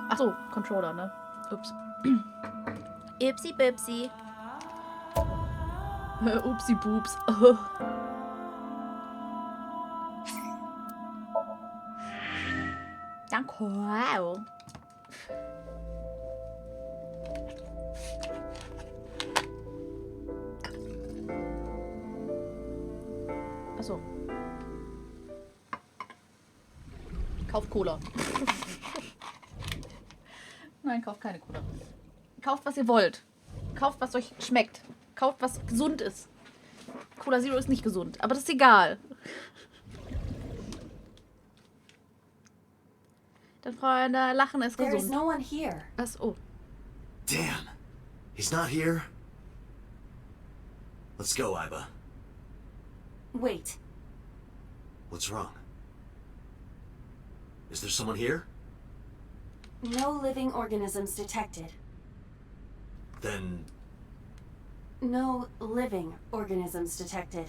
Achso, Controller, ne? Ups. Ipsi Bipsi. Upsi Pups. Danke. Wow. Achso. Kauft Cola. Nein, kauft keine Cola. Kauft, was ihr wollt. Kauft, was euch schmeckt. Kauft, was gesund ist. Cola Zero ist nicht gesund, aber das ist egal. Dann Freunde, Lachen ist There is gesund. no one here. Was? Oh. Damn. He's not here? Let's go, Iba. Wait. What's wrong? Is there someone here? No living organisms detected. Then... No living organisms detected.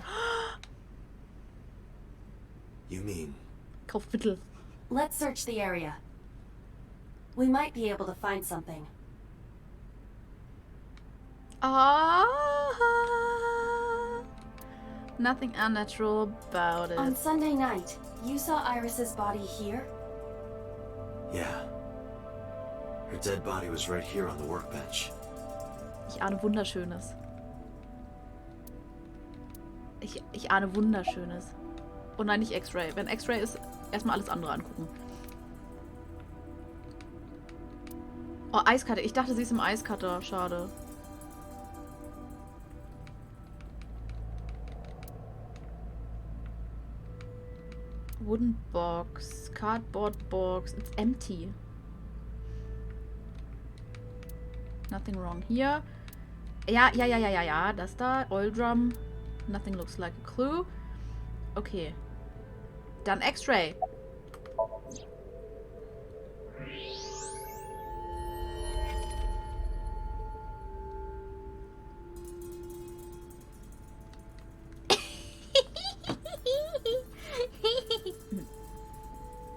You mean... Kauft Mittel. Let's search the area. We might be able to find something. Ah. Nothing unnatural about On it. Sunday night, you saw Iris's body here? Yeah. Her dead body was right here on the workbench. Ich ahne Wunderschönes. Ich ahne Wunderschönes. Oh nein, nicht X-Ray. Wenn X-Ray ist, erstmal alles andere angucken. Oh, Eiskarte. Ich dachte, sie ist im Eiscutter. Schade. Wooden box. Cardboard box. It's empty. Nothing wrong here. Ja. Das da. Oil drum. Nothing looks like a clue. Okay. Dann X-Ray.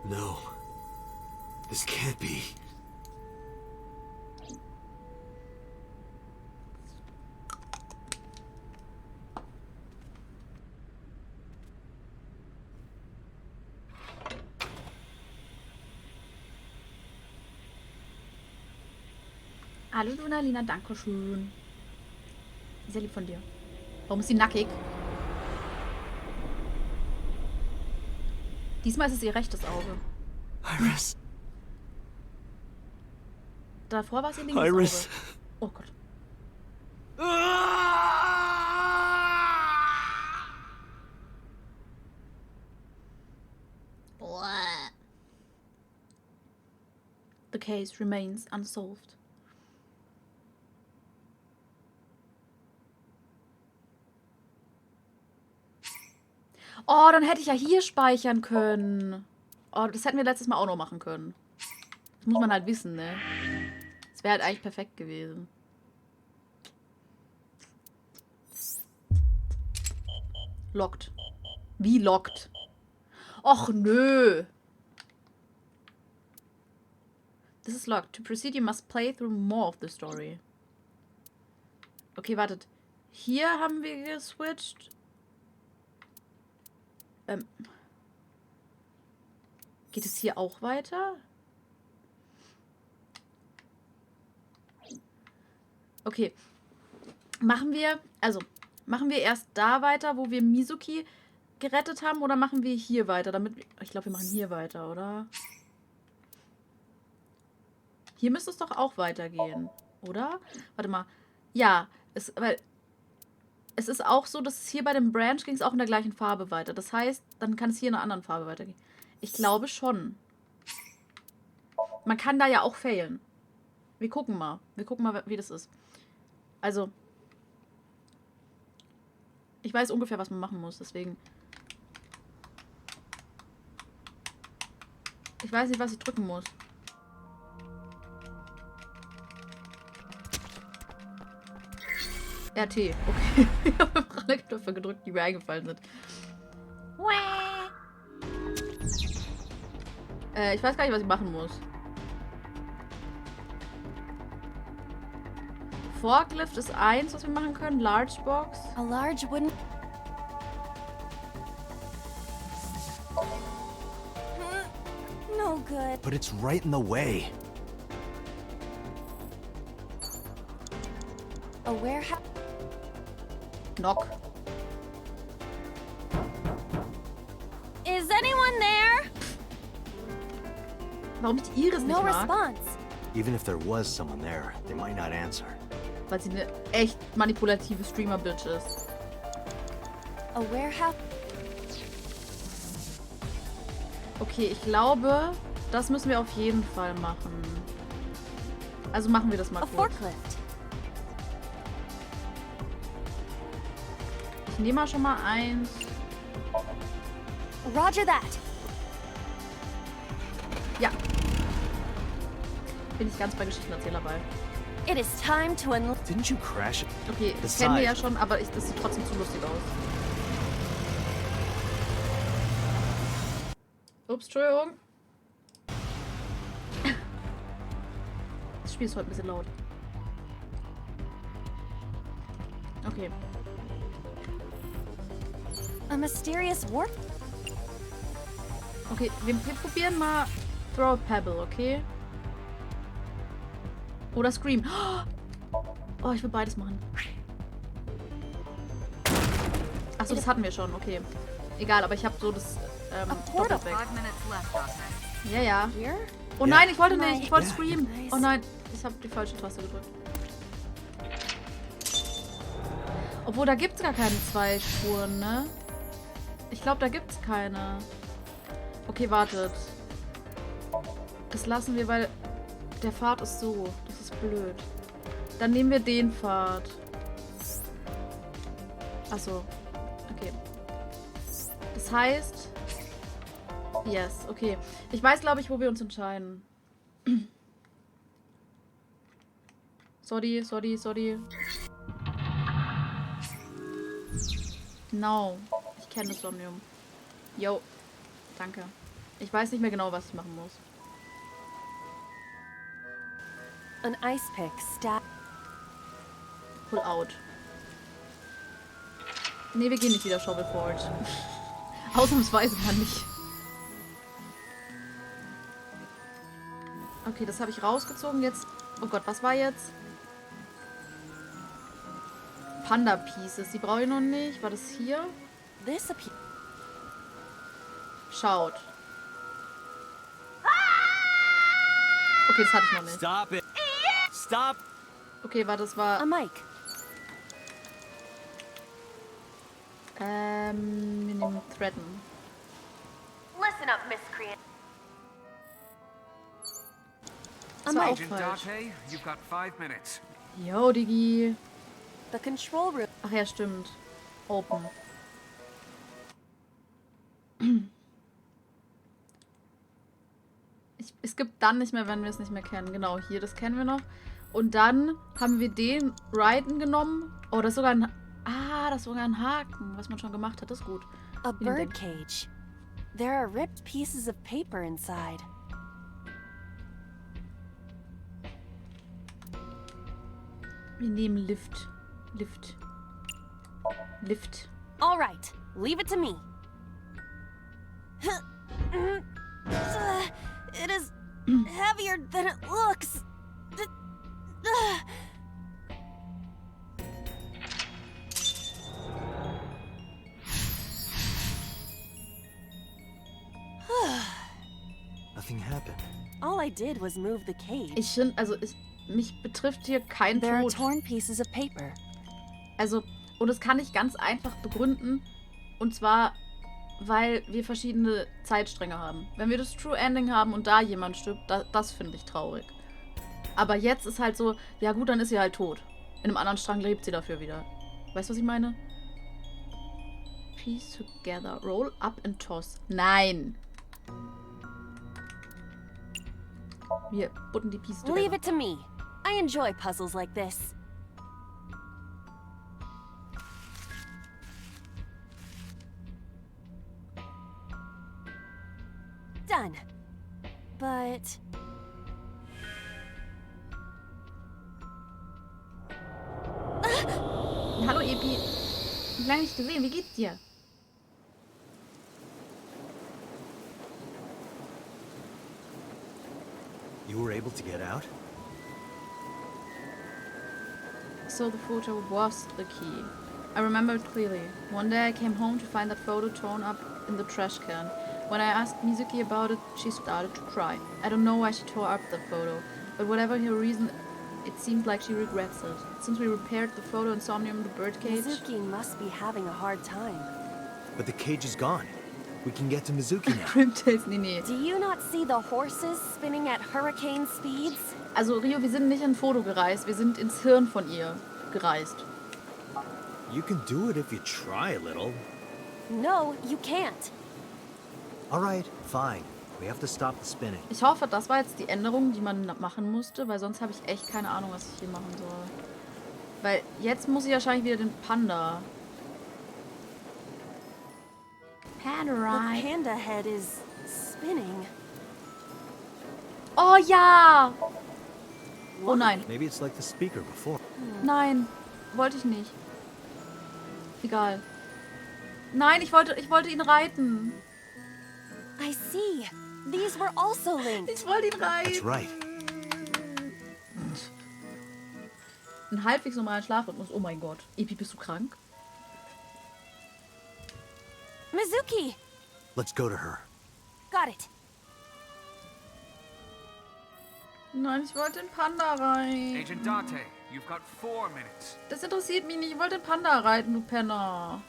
No. This can't be. Hallo Lunalina, danke schön. Sehr lieb von dir. Warum ist sie nackig? Diesmal ist es ihr rechtes Auge. Iris. Davor war es ihr linkes Iris. Auge. Oh Gott. The case remains unsolved. Oh, dann hätte ich ja hier speichern können. Oh, das hätten wir letztes Mal auch noch machen können. Das muss man halt wissen, ne? Das wäre halt eigentlich perfekt gewesen. Locked. Wie locked? Och, nö. This is locked. To proceed, you must play through more of the story. Okay, wartet. Hier haben wir geswitcht. Geht es hier auch weiter? Okay. Machen wir erst da weiter, wo wir Mizuki gerettet haben, oder machen wir hier weiter? Ich glaube, wir machen hier weiter, oder? Hier müsste es doch auch weitergehen, oder? Warte mal. Ja, weil es ist auch so, dass es hier bei dem Branch ging es auch in der gleichen Farbe weiter. Das heißt, dann kann es hier in einer anderen Farbe weitergehen. Ich glaube schon. Man kann da ja auch failen. Wir gucken mal. Wir gucken mal, wie das ist. Also, ich weiß ungefähr, was man machen muss, deswegen. Ich weiß nicht, was ich drücken muss. RT, okay. Ich habe alle Knöpfe gedrückt, die mir eingefallen sind. Ich weiß gar nicht, was ich machen muss. Forklift ist eins, was wir machen können. Large Box. A large wooden... No good. But it's right in the way. A warehouse... Knock. Is anyone there? Warum ich die Iris nicht No mag? response. Even if there was someone there, they might not answer. Weil sie eine echt manipulative Streamer-Bitch ist. A warehouse... Okay, ich glaube, das müssen wir auf jeden Fall machen. Also machen wir das mal A kurz. forklift. Ich nehme mal schon mal eins. Roger that. Ja. Bin ich ganz bei Geschichtenerzähler bei. It is time to unload... Didn't you crash it? Okay, das kennen wir ja schon, aber das sieht trotzdem zu lustig aus. Ups, Entschuldigung. Das Spiel ist heute ein bisschen laut. Okay. A mysterious warp... Okay, wir probieren mal Throw a Pebble, okay? Oder Scream. Oh, ich will beides machen. Achso, das hatten wir schon, okay. Egal, aber ich habe so das doppelt weg. Ja, ja. Here? Oh nein, ich wollte Nein. nicht. Ich wollte Ja, Scream. nice. Oh nein, ich habe die falsche Taste gedrückt. Obwohl, da gibt es gar keine zwei Spuren, ne? Ich glaube, da gibt es keine. Okay, wartet. Das lassen wir, weil der Pfad ist so. Das ist blöd. Dann nehmen wir den Pfad. Achso. Okay. Das heißt... Yes, okay. Ich weiß, glaube ich, wo wir uns entscheiden. Sorry. No. Ich kenne das Somnium. Yo. Danke. Ich weiß nicht mehr genau, was ich machen muss. An ice pick stab... Pull out. Nee, wir gehen nicht wieder Shovel Forge. Ausnahmsweise mal nicht. Okay, das habe ich rausgezogen. Jetzt... Oh Gott, was war jetzt? Panda Pieces. Die brauche ich noch nicht. War das hier? This appears... Schaut. Okay, das hatte ich noch nicht. Stop it! Stop! Okay, warte, das war... A mic. Wir nehmen Threaten. Listen up, miscreant. Das war auch Agent falsch. Darte, you've got 5 minutes. Yo, Digi. The control room... Ach ja, stimmt. Open. Es gibt dann nicht mehr, wenn wir es nicht mehr kennen. Genau, hier, das kennen wir noch. Und dann haben wir den Raiden genommen. Oh, das ist sogar ein... Ah, das ist sogar ein Haken, was man schon gemacht hat. Das ist gut. A Vielen bird Dank. cage. There are ripped pieces of paper inside. Wir nehmen Lift. Lift. Lift. All right, leave it to me. It is heavier than it looks. Nothing happened. All I did was move the cage. Ich finde, also mich betrifft hier kein There are Tod. torn pieces of paper. Also, und das kann ich ganz einfach begründen. Und zwar, weil wir verschiedene Zeitstränge haben. Wenn wir das True Ending haben und da jemand stirbt, das finde ich traurig. Aber jetzt ist halt so, ja gut, dann ist sie halt tot. In einem anderen Strang lebt sie dafür wieder. Weißt du, was ich meine? Piece together. Roll up and toss. Nein. Wir butten die Pieces Leave together. it to me. I enjoy puzzles like this. Done. but... Hallo Epi. Lange nicht gesehen. Wie geht's dir? You were able to get out? So the photo was the key. I remember it clearly. One day I came home to find that photo torn up in the trash can. When I asked Mizuki about it, she started to cry. I don't know why she tore up the photo, but whatever her reason, it seems like she regrets it. Since we repaired the photo in Somnium, the birdcage... Mizuki must be having a hard time. But the cage is gone. We can get to Mizuki now. Grimtails, nee. Do you not see the horses spinning at hurricane speeds? Also Rio, wir sind nicht in ein Foto gereist, wir sind ins Hirn von ihr gereist. You can do it if you try a little. No, you can't. Alright, fine. We have to stop the spinning. Ich hoffe, das war jetzt die Änderung, die man machen musste, weil sonst habe ich echt keine Ahnung, was ich hier machen soll. Weil jetzt muss ich wahrscheinlich wieder den Panda. Panda The Ride. panda head is spinning. Oh ja! Oh nein, Maybe it's like the speaker before. nein, wollte ich nicht. Egal. Nein, ich wollte ihn reiten. I see. These were also linked. Ich wollte ihn That's reiten. right. Ein halbwegs normalen Schlafrhythmus. Oh mein Gott. Epi, bist du krank? Mizuki! Let's go to her. Got it. Nein, ich wollte den Panda reiten. Agent Dante, you've got 4 minutes. Das interessiert mich nicht. Ich wollte den Panda reiten, du Penner.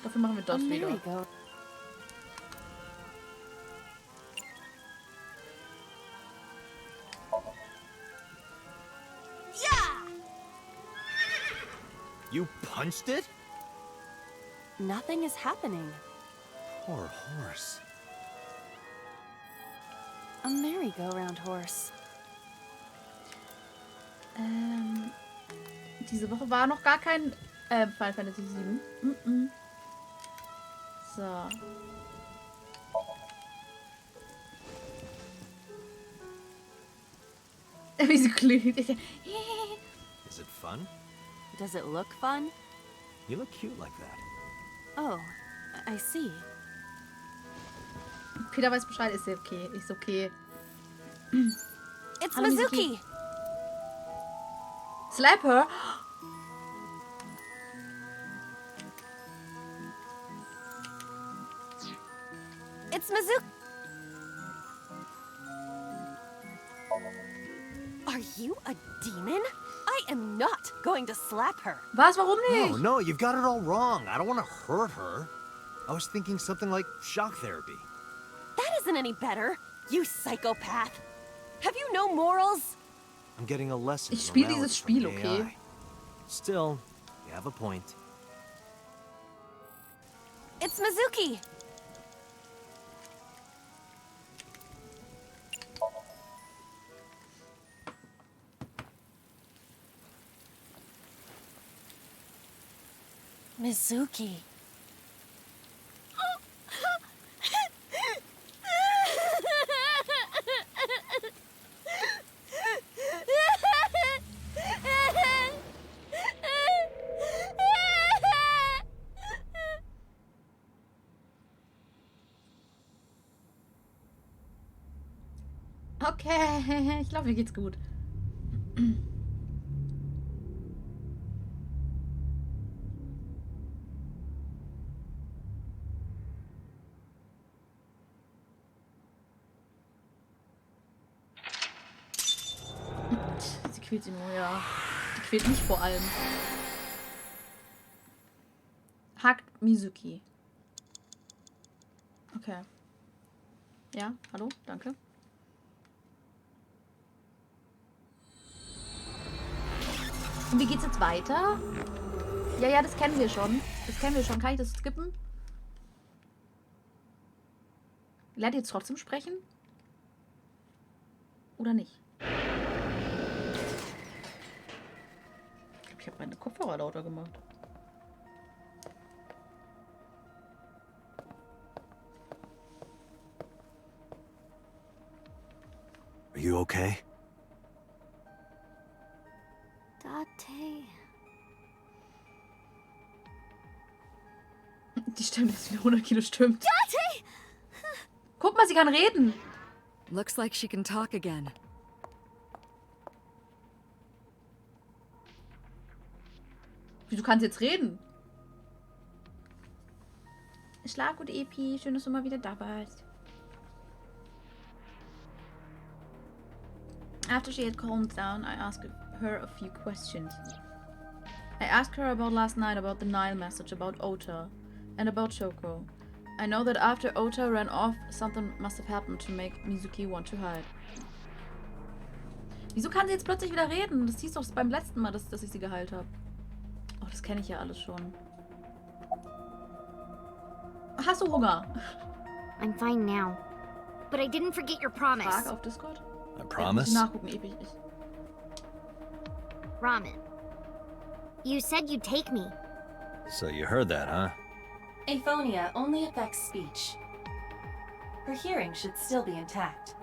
Dafür machen wir das A wieder. merry-go. You punched it? Nothing is happening. Poor horse. A merry-go-round horse. Diese Woche war noch gar kein Final Fantasy 7. So. Wie sie klingt. Is it fun? Does it look fun? You look cute like that. Oh, I see. Peter weiß Bescheid, ist okay. Ist okay. It's Hallo, Mizuki! Slap her. It's Mizuki! Are you a demon? I am not going to slap her. Was? Warum nicht? No, no, you've got it all wrong. I don't want to hurt her. I was thinking something like shock therapy. That isn't any better, you psychopath. Have you no morals? I'm getting a lesson. Ich in spiel morality dieses from Spiel, the okay? AI. Still, you have a point. It's Mizuki! Mizuki. Okay, ich glaube, mir geht's gut. Sie quält sie nur, ja. Die quält mich vor allem. Hakt Mizuki. Okay. Ja, hallo, danke. Und wie geht's jetzt weiter? Ja, das kennen wir schon. Das kennen wir schon. Kann ich das skippen? Lernt ihr jetzt trotzdem sprechen? Oder nicht? Ich habe meine Kopfhörer lauter gemacht. you okay? Date. Die Stimme ist wieder 100 Kilo stimmt. Date! Guck mal, sie kann reden. Looks like she can talk again. Wieso kannst du jetzt reden? Schlag gut, Epi. Schön, dass du mal wieder da warst. After she had calmed down, I asked her a few questions. I asked her about last night, about the Nile message, about Ota, and about Shoko. I know that after Ota ran off, something must have happened to make Mizuki want to hide. Wieso kann sie jetzt plötzlich wieder reden? Das hieß doch beim letzten Mal, dass ich sie geheilt habe. Oh, das kenne ich ja alles schon. Hast du Hunger? I'm fine now. But I didn't forget your promise. Frage auf Discord. I promise? Nachgucken, Epi. Ramen. You said you'd take me. So you heard that, huh? Aphonia only affects speech. Her hearing should still be intact.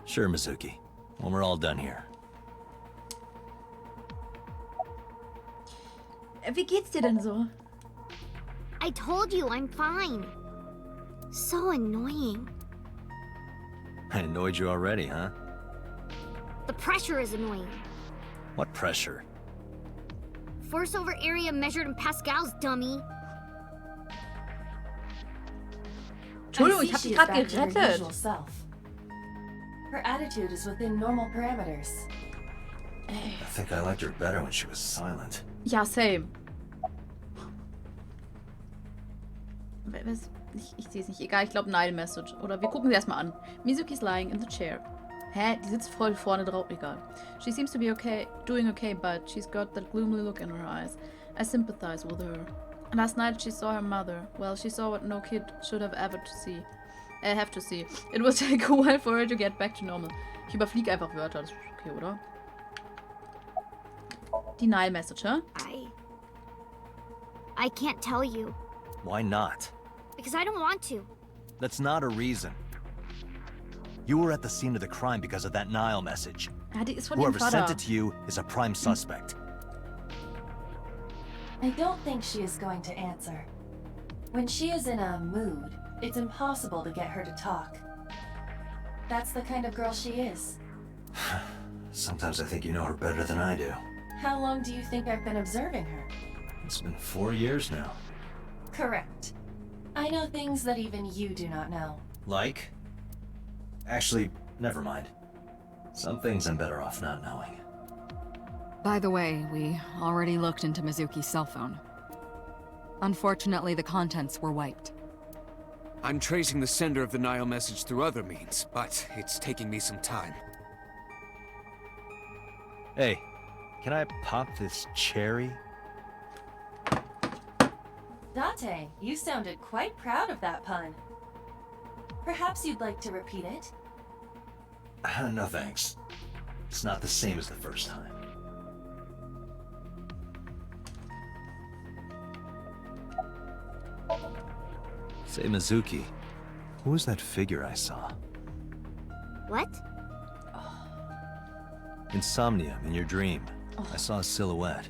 Sure, Mizuki. When we're all done here. Wie geht's dir denn so? I told you I'm fine. So annoying. I annoyed you already, huh? The pressure is annoying. What pressure? Force over area measured in pascals, dummy. Entschuldigung, I ich hab see dich she is gerade back to her gerettet. usual self. Her attitude is within normal parameters. I think I liked her better when she was silent. Ja, same. Ich sehe es nicht. Egal, ich glaube Nile Message. Oder wir gucken sie erstmal an. Mizuki's lying in the chair. Hä? Die sitzt voll vorne drauf. Egal. She seems to be okay, doing okay, but she's got that gloomy look in her eyes. I sympathize with her. Last night she saw her mother. Well, she saw what no kid should have ever to see. Have to see. It will take a while for her to get back to normal. Ich überfliege einfach Wörter. Das ist okay, oder? Die Nile Message, hä? I can't tell you. Why not? Because I don't want to. That's not a reason. You were at the scene of the crime because of that Nile message. Ja, die ist von ihrem Whoever sent Vater. it to you is a prime suspect. I don't think she is going to answer. When she is in a mood, it's impossible to get her to talk. That's the kind of girl she is. Sometimes I think you know her better than I do. How long do you think I've been observing her? It's been 4 years now. Correct. I know things that even you do not know. Like? Actually, never mind. Some things I'm better off not knowing. By the way, we already looked into Mizuki's cell phone. Unfortunately, the contents were wiped. I'm tracing the sender of the Nile message through other means, but it's taking me some time. Hey, can I pop this cherry? Date, you sounded quite proud of that pun. Perhaps you'd like to repeat it? No thanks. It's not the same as the first time. Say, Mizuki, who was that figure I saw? What? In Somnium, in your dream. I saw a silhouette.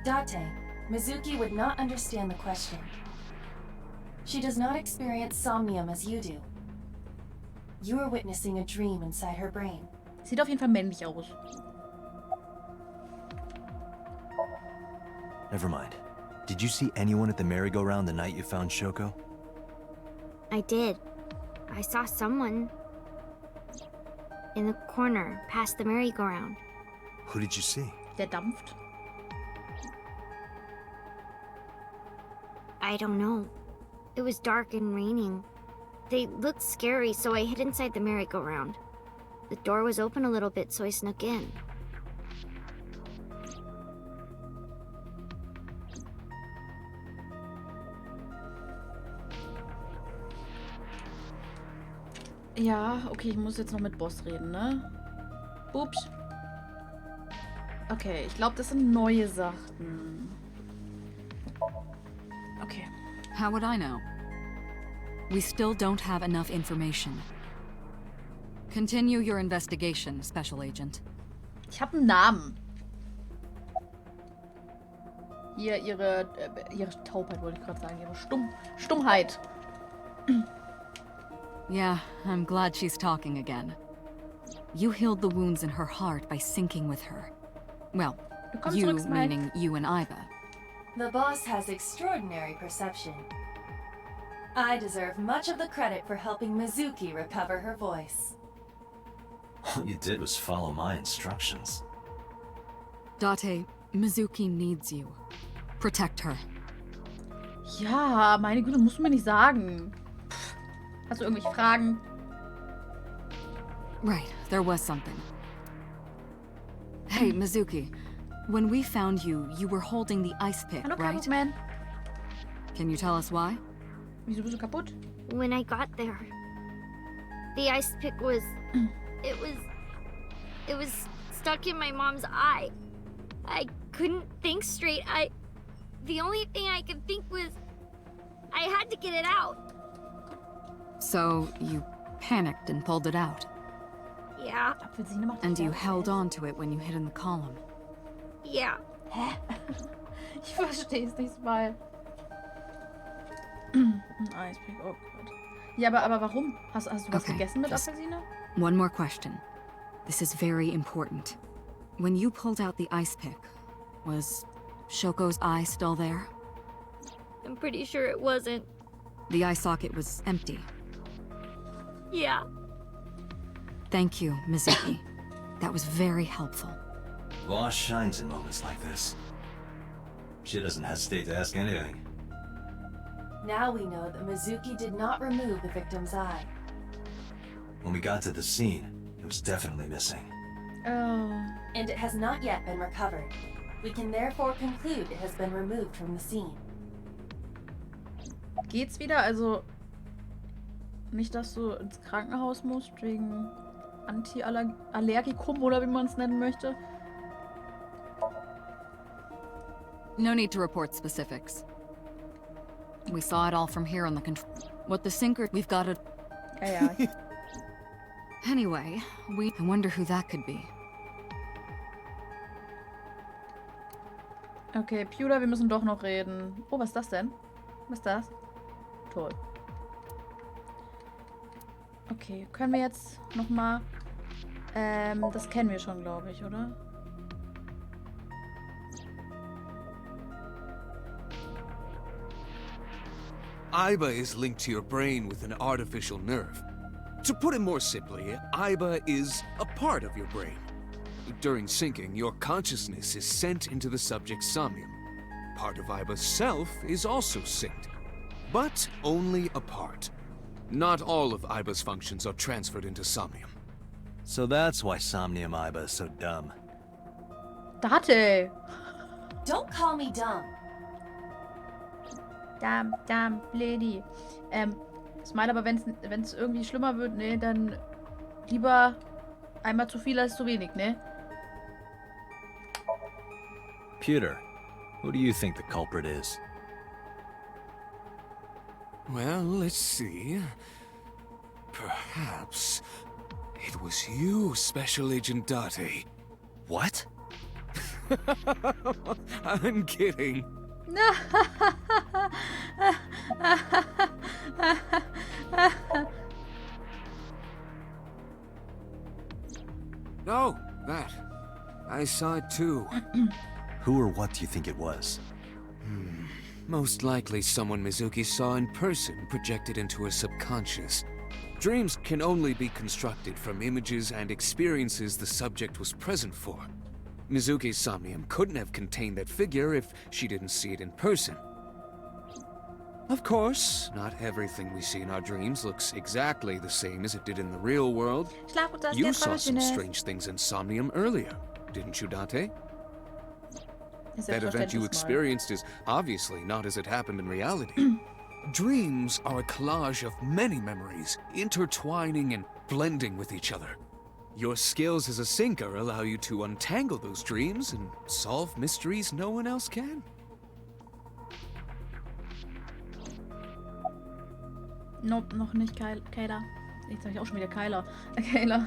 Date, Mizuki would not understand the question. She does not experience somnium as you do. You are witnessing a dream inside her brain. Sieht auf jeden Fall männlich aus. Never mind. Did you see anyone at the merry-go-round the night you found Shoko? I did. I saw someone in the corner past the merry-go-round. Who did you see? Der dampft. I don't know. It was dark and raining. They looked scary, so I hid inside the merry-go-round. The door was open a little bit, so I snuck in. Ja, okay, ich muss jetzt noch mit Boss reden, ne? Ups. Okay, ich glaube, das sind neue Sachen. Okay. How would I know? We still don't have enough information. Continue your investigation, Special Agent. Ich habe einen Namen. Hier, ihre Taubheit wollte ich gerade sagen. Ihre Stummheit. Yeah, I'm glad she's talking again. You healed the wounds in her heart by syncing with her. Well, Willkommen you zurück, Smile. meaning you and Iba. The boss has extraordinary perception. I deserve much of the credit for helping Mizuki recover her voice. All you did was follow my instructions. Date, Mizuki needs you. Protect her. Ja, meine Güte, musst du mir nicht sagen. Hast du irgendwelche Fragen? Right, there was something. Hey, Mizuki. When we found you, you were holding the ice pick, Hallo, right? Kampfman. Can you tell us why? Wieso bist du kaputt? When I got there, the ice pick was... It was stuck in my mom's eye. I couldn't think straight. The only thing I could think was I had to get it out. So, you panicked and pulled it out. Yeah, Apfelsine macht And dich you fertig. held on to it when you hid in the column. yeah. Hä? Ich verstehe es nicht mal. Eisberg, oh Gott. Ja, aber warum? Hast du was Okay, gegessen mit just- Apfelsine? One more question. This is very important. When you pulled out the ice pick, was Shoko's eye still there? I'm pretty sure it wasn't. The eye socket was empty. Yeah. Thank you, Mizuki. That was very helpful. Boss shines in moments like this. She doesn't hesitate to ask anything. Now we know that Mizuki did not remove the victim's eye. When we got to the scene, it was definitely missing. Oh. And it has not yet been recovered. We can therefore conclude it has been removed from the scene. Geht's wieder? Also, nicht, dass du ins Krankenhaus musst wegen Anti-Allergikum oder wie man es nennen möchte. No need to report specifics. We saw it all from here on the What the sinker... We've got it... Ja, ja. Anyway, I wonder who that could be. Okay, Pewter, wir müssen doch noch reden. Oh, was ist das denn? Was ist das? Toll. Okay, können wir jetzt nochmal... das kennen wir schon, glaube ich, oder? Iba is linked to your brain with an artificial nerve. To put it more simply, Iba is a part of your brain. During syncing, your consciousness is sent into the subject's somnium. Part of Iba's self is also synced, but only a part. Not all of Iba's functions are transferred into Somnium. So that's why Somnium Iba is so dumb. Date! Don't call me dumb. Damn, Lady. Smile, aber wenn es irgendwie schlimmer wird, ne, dann lieber einmal zu viel als zu wenig, ne? Pewter, who do you think the culprit is? Well, let's see. Perhaps it was you, Special Agent Date. What? I'm kidding. Oh, that. I saw it too. Who or what do you think it was? Most likely someone Mizuki saw in person projected into her subconscious. Dreams can only be constructed from images and experiences the subject was present for. Mizuki's Somnium couldn't have contained that figure if she didn't see it in person. Of course, not everything we see in our dreams looks exactly the same as it did in the real world. Schlaf gut, dass You der saw some Träumchen ist. strange things in Somnium earlier, didn't you, Date? That event you Selbstverständlich mal. experienced is obviously not as it happened in reality. Dreams are a collage of many memories, intertwining and blending with each other. Your skills as a sinker allow you to untangle those dreams and solve mysteries no one else can. Nope, noch nicht Kayla. Jetzt sag ich auch schon wieder Kyla. Kayla.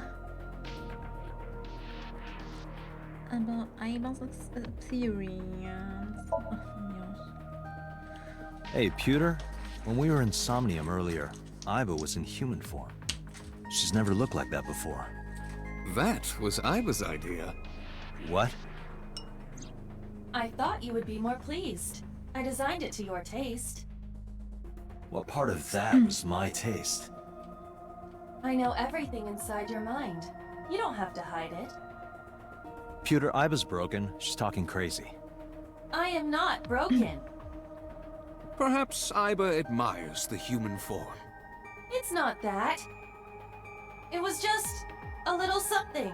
Aber Iva's Experience. Ach, von mir aus. Hey, Pewter. When we were in Somnium earlier, Iva was in human form. She's never looked like that before. That was Iva's idea. What? I thought you would be more pleased. I designed it to your taste. What part of that was my taste? I know everything inside your mind. You don't have to hide it. Pewter, Iva's broken. She's talking crazy. I am not broken. Perhaps Iva admires the human form. It's not that. It was just a little something.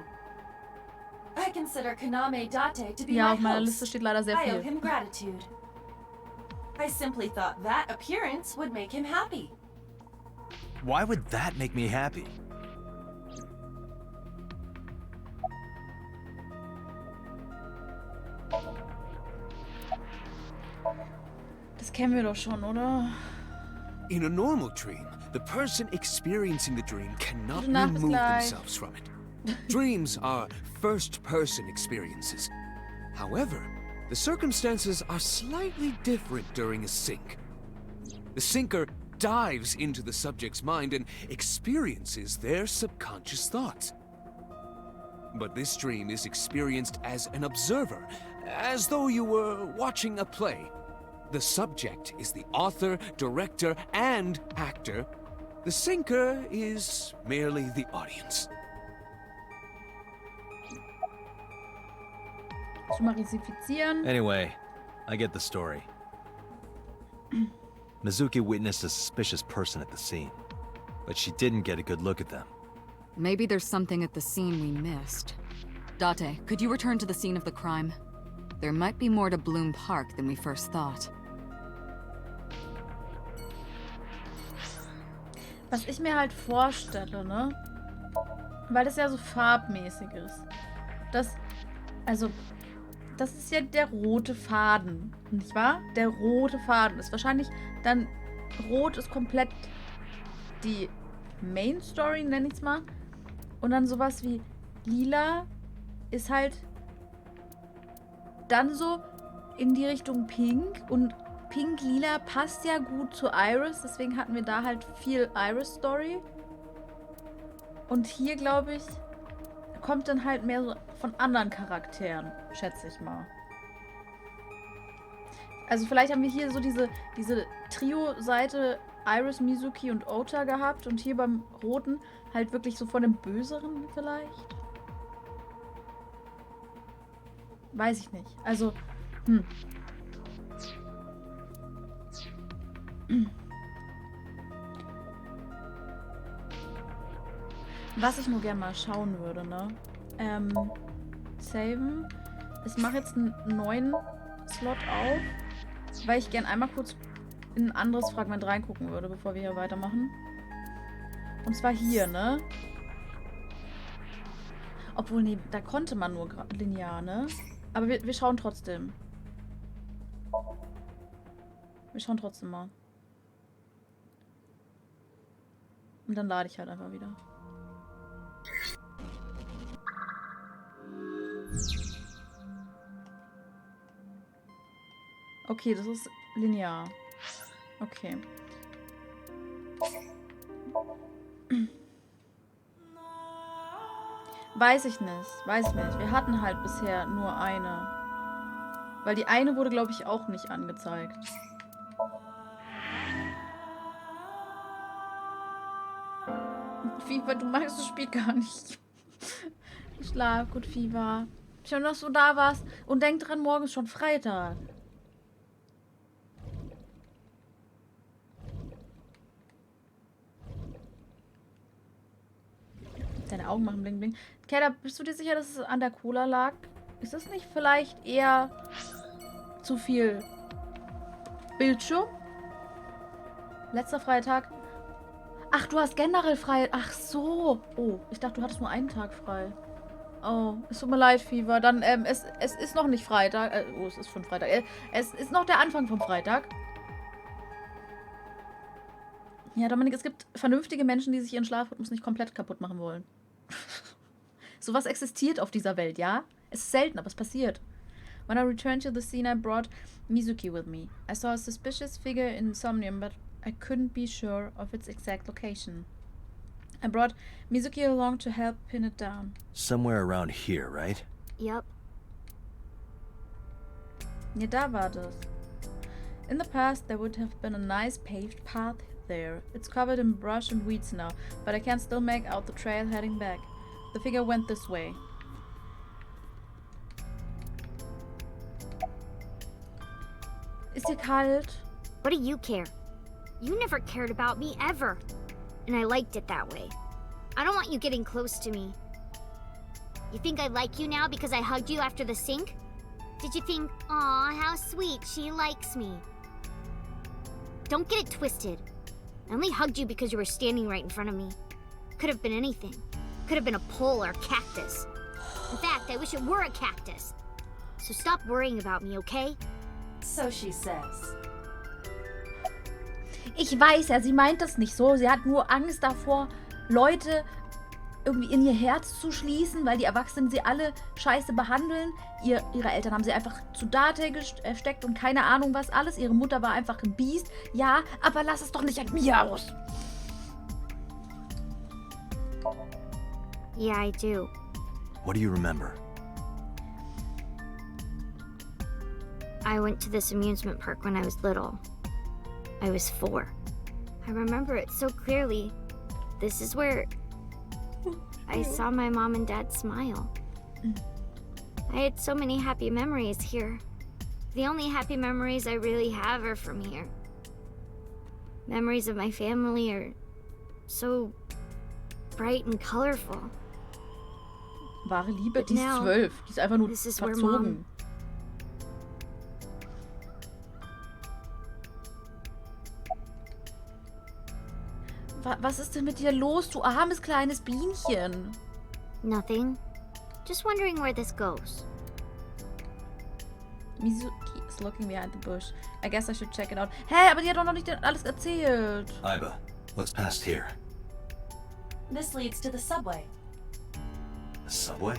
I consider Kaname Date to be Ja, my auf meiner host. Liste steht leider sehr I owe viel. him gratitude. I simply thought that appearance would make him happy. Why would that make me happy? Das kennen wir doch schon, oder? In a normal dream, the person experiencing the dream cannot Gute Nacht, bis remove gleich. themselves from it. Dreams are first-person experiences. However, the circumstances are slightly different during a sync. The syncer dives into the subject's mind and experiences their subconscious thoughts. But this dream is experienced as an observer, as though you were watching a play. The subject is the author, director, and actor. The syncer is merely the audience. Summarisifizieren. Anyway, I get the story. Mizuki witnessed a suspicious person at the scene, but she didn't get a good look at them. Maybe there's something at the scene we missed. Date, could you return to the scene of the crime? There might be more to Bloom Park than we first thought. Was ich mir halt vorstelle, ne? Weil das ja so farbmäßig ist. Das ist ja der rote Faden, nicht wahr? Der rote Faden ist wahrscheinlich dann, rot ist komplett die Main Story, nenne ich es mal. Und dann sowas wie lila ist halt dann so in die Richtung pink. Und pink-lila passt ja gut zu Iris, deswegen hatten wir da halt viel Iris-Story. Und hier, glaube ich, kommt dann halt mehr so von anderen Charakteren, schätze ich mal. Also vielleicht haben wir hier so diese Trio-Seite Iris, Mizuki und Ota gehabt und hier beim Roten halt wirklich so von dem Böseren vielleicht. Weiß ich nicht. Also, Was ich nur gerne mal schauen würde, ne? Saven. Ich mache jetzt einen neuen Slot auf, weil ich gerne einmal kurz in ein anderes Fragment reingucken würde, bevor wir hier weitermachen. Und zwar hier, ne? Obwohl, nee, da konnte man nur linear, ne? Aber wir schauen trotzdem. Wir schauen trotzdem mal. Und dann lade ich halt einfach wieder. Okay, das ist linear. Okay. Weiß ich nicht. Weiß ich nicht. Wir hatten halt bisher nur eine. Weil die eine wurde, glaube ich, auch nicht angezeigt. Fieber, du magst das Spiel gar nicht. Schlaf, gut, Fieber. Schön, dass du da warst. Und denk dran, morgen ist schon Freitag. Deine Augen machen bling bling. Kayla, bist du dir sicher, dass es an der Cola lag? Ist das nicht vielleicht eher zu viel Bildschirm? Letzter Freitag. Ach, du hast generell frei. Ach so. Oh, ich dachte, du hattest nur einen Tag frei. Oh, es tut mir leid, Fieber. Dann, es ist noch nicht Freitag. Oh, es ist schon Freitag. Es ist noch der Anfang vom Freitag. Ja, Dominik, es gibt vernünftige Menschen, die sich ihren Schlafrhythmus nicht komplett kaputt machen wollen. Sowas existiert auf dieser Welt, ja? Es ist selten, aber es passiert. When I returned to the scene, I brought Mizuki with me. I saw a suspicious figure in Somnium, but I couldn't be sure of its exact location. I brought Mizuki along to help pin it down. Somewhere around here, right? Yep. Ja, da war das. In the past, there would have been a nice paved path there. It's covered in brush and weeds now, but I can still make out the trail heading back. The figure went this way. Ist dir kalt? What do you care? You never cared about me ever. And I liked it that way. I don't want you getting close to me. You think I like you now because I hugged you after the sink? Did you think, aw, how sweet, she likes me? Don't get it twisted. I only hugged you because you were standing right in front of me. Could have been anything. Could have been a pole or a cactus. In fact, I wish it were a cactus. So stop worrying about me, okay? So she says. Ich weiß ja, sie meint das nicht so. Sie hat nur Angst davor, Leute irgendwie in ihr Herz zu schließen, weil die Erwachsenen sie alle scheiße behandeln. Ihre Eltern haben sie einfach zu Date gesteckt und keine Ahnung was alles. Ihre Mutter war einfach ein Biest. Ja, aber lass es doch nicht an mir aus. Yeah, I do. What do you remember? I went to this amusement park when I was little. I was 4. I remember it so clearly. This is where I saw my mom and dad smile. I had so many happy memories here. The only happy memories I really have are from here. Memories of my family are so bright and colorful. Wahre Liebe, But die ist now, 12. Die ist einfach nur this is where verzogen. Was ist denn mit dir los, du armes kleines Bienchen? Nothing. Just wondering where this goes. Mizuki is looking behind the bush. I guess I should check it out. Hä, aber die hat doch noch nicht alles erzählt. Iba, what's past here? This leads to the subway. The subway?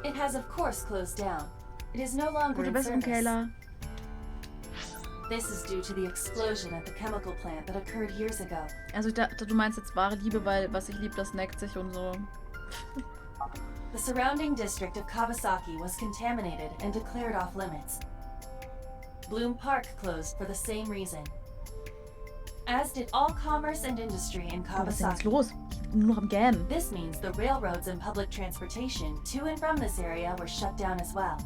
It has of course closed down. It is no longer Gute in Besserung, service. Kayla. This is due to the explosion at the chemical plant that occurred years ago. Also ich dachte, du meinst jetzt wahre Liebe, weil was ich lieb, das neckt sich und so. The surrounding district of Kawasaki was contaminated and declared off limits. Bloom Park closed for the same reason. As did all commerce and industry in Oh, was ist denn jetzt Kawasaki. los? Ich bin nur noch am Gähnen. This means the railroads and public transportation to and from this area were shut down as well.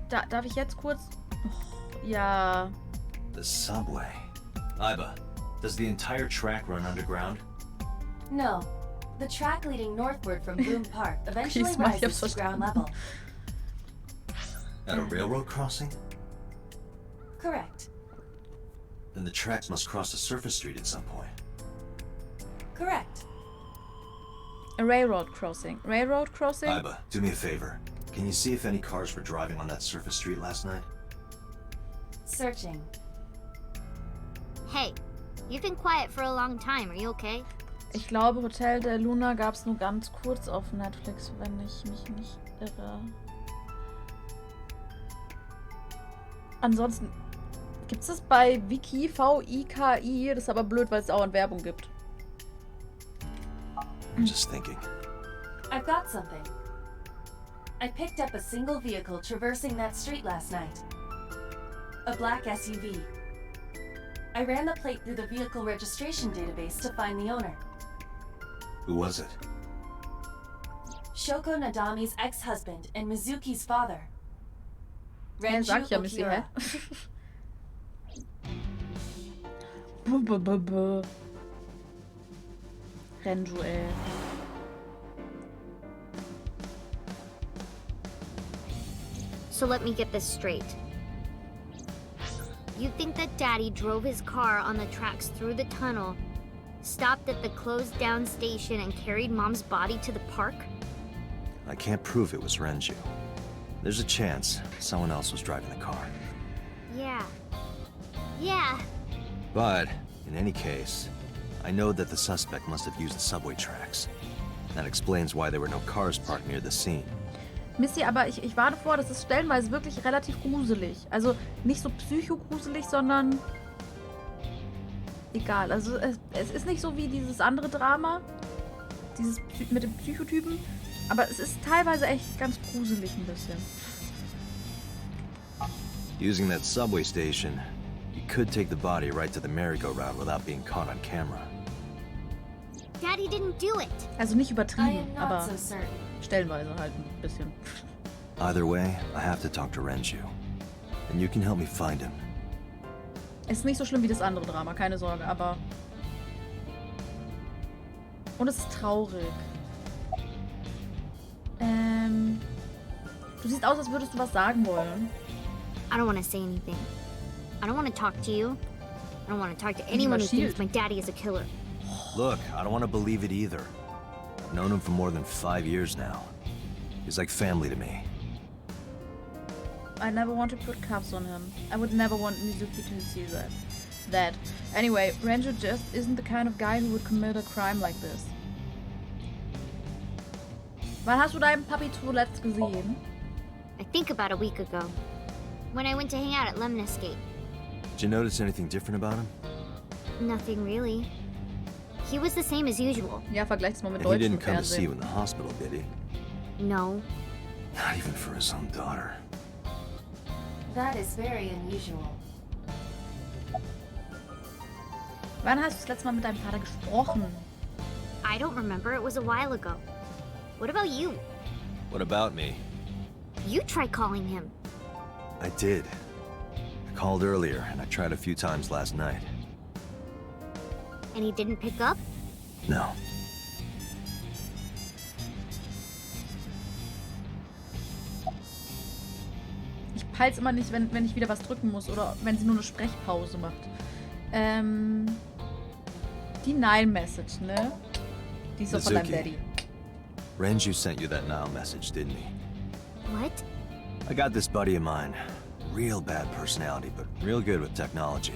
Darf ich jetzt kurz... Oh, ja... The subway. Iba, does the entire track run underground? No. The track leading northward from Bloom Park eventually Diesmal, ich rises hab's to ground verstanden. level. At a railroad crossing? Correct. Then the tracks must cross a surface street at some point. Correct. A railroad crossing. Railroad crossing? Iba, do me a favor. Can you see if any cars were driving on that surface street last night? Searching. Hey, you've been quiet for a long time. Are you okay? Ich glaube, Hotel der Luna gab es nur ganz kurz auf Netflix, wenn ich mich nicht irre. Ansonsten gibt es das bei Wiki, V-I-K-I. Das ist aber blöd, weil es auch an Werbung gibt. I'm just thinking. I've got something. I picked up a single vehicle traversing that street last night. A black SUV. I ran the plate through the vehicle registration database to find the owner. Who was it? Shoko Nadami's ex-husband and Mizuki's father. Ja, sag ich ja, Missy, hä? Renju, ey. So let me get this straight. You think that Daddy drove his car on the tracks through the tunnel, stopped at the closed down station, and carried Mom's body to the park? I can't prove it was Renju. There's a chance someone else was driving the car. Yeah. Yeah. But, in any case, I know that the suspect must have used the subway tracks. That explains why there were no cars parked near the scene. Missy, aber ich warne vor, das ist stellenweise wirklich relativ gruselig. Also nicht so psychogruselig, sondern egal. Also es ist nicht so wie dieses andere Drama, dieses mit dem Psychotypen, aber es ist teilweise echt ganz gruselig ein bisschen. Using that subway station, you could take the body right to the merry-go-round without being caught on camera. Daddy didn't do it. Also nicht I übertrieben, am not aber so certain. stellenweise halt ein bisschen. Either way, I have to talk to Renju. And you can help me find him. Es ist nicht so schlimm wie das andere Drama, keine Sorge, aber... Und es ist traurig. Du siehst aus, als würdest du was sagen wollen. I don't want to say anything. I don't want to talk to you. I don't want to talk to anyone who thinks my daddy is a killer. Look, I don't want to believe it either. I've known him for more than 5 years now. He's like family to me. I never want to put cuffs on him. I would never want Mizuki to see that. Anyway, Renju just isn't the kind of guy who would commit a crime like this. Wann hast du deinen Papi zuletzt gesehen? I think about a week ago. When I went to hang out at Lemniscate. Did you notice anything different about him? Nothing really. He was the same as usual. Ja, vergleich's mal mit And he deutschem didn't come to see you Fernsehen. in the hospital, did he? No. Not even for his own daughter. That is very unusual. Wann hast du das letzte Mal mit deinem Vater gesprochen? I don't remember. It was a while ago. What about you? What about me? You try calling him. I did. I called earlier, and I tried a few times last night. And he didn't pick up? No. Ich peil's immer nicht, wenn ich wieder was drücken muss oder wenn sie nur eine Sprechpause macht. Die Nile-Message, ne? Die ist doch von deinem Mizuki. Daddy. Renju sent you that Nile message, didn't he? What? I got this buddy of mine. Real bad personality, but real good with technology.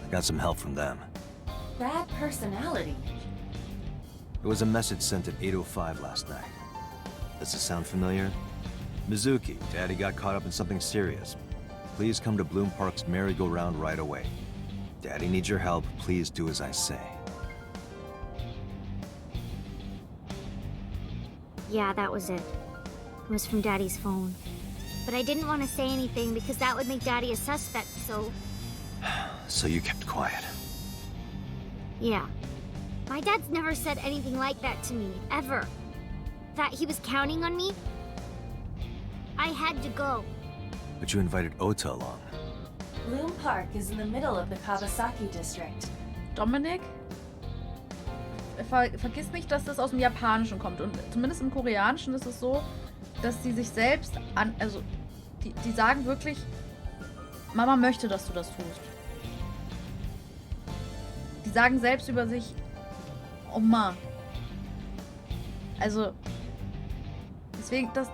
I got some help from them. Bad personality. It was a message sent at 8:05 last night. Does this sound familiar? Mizuki, Daddy got caught up in something serious. Please come to Bloom Park's merry-go-round right away. Daddy needs your help. Please do as I say. Yeah, that was it. It was from Daddy's phone. But I didn't want to say anything because that would make Daddy a suspect, so... So you kept quiet. Yeah. My dad's never said anything like that to me, ever. That he was counting on me. I had to go. But you invited Ota along. Bloom Park is in the middle of the Kawasaki district. Dominik? Vergiss nicht, dass das aus dem Japanischen kommt. Und zumindest im Koreanischen ist es so, dass sie sich selbst also die sagen wirklich, Mama möchte, dass du das tust. Die sagen selbst über sich, Oma. Also, deswegen, das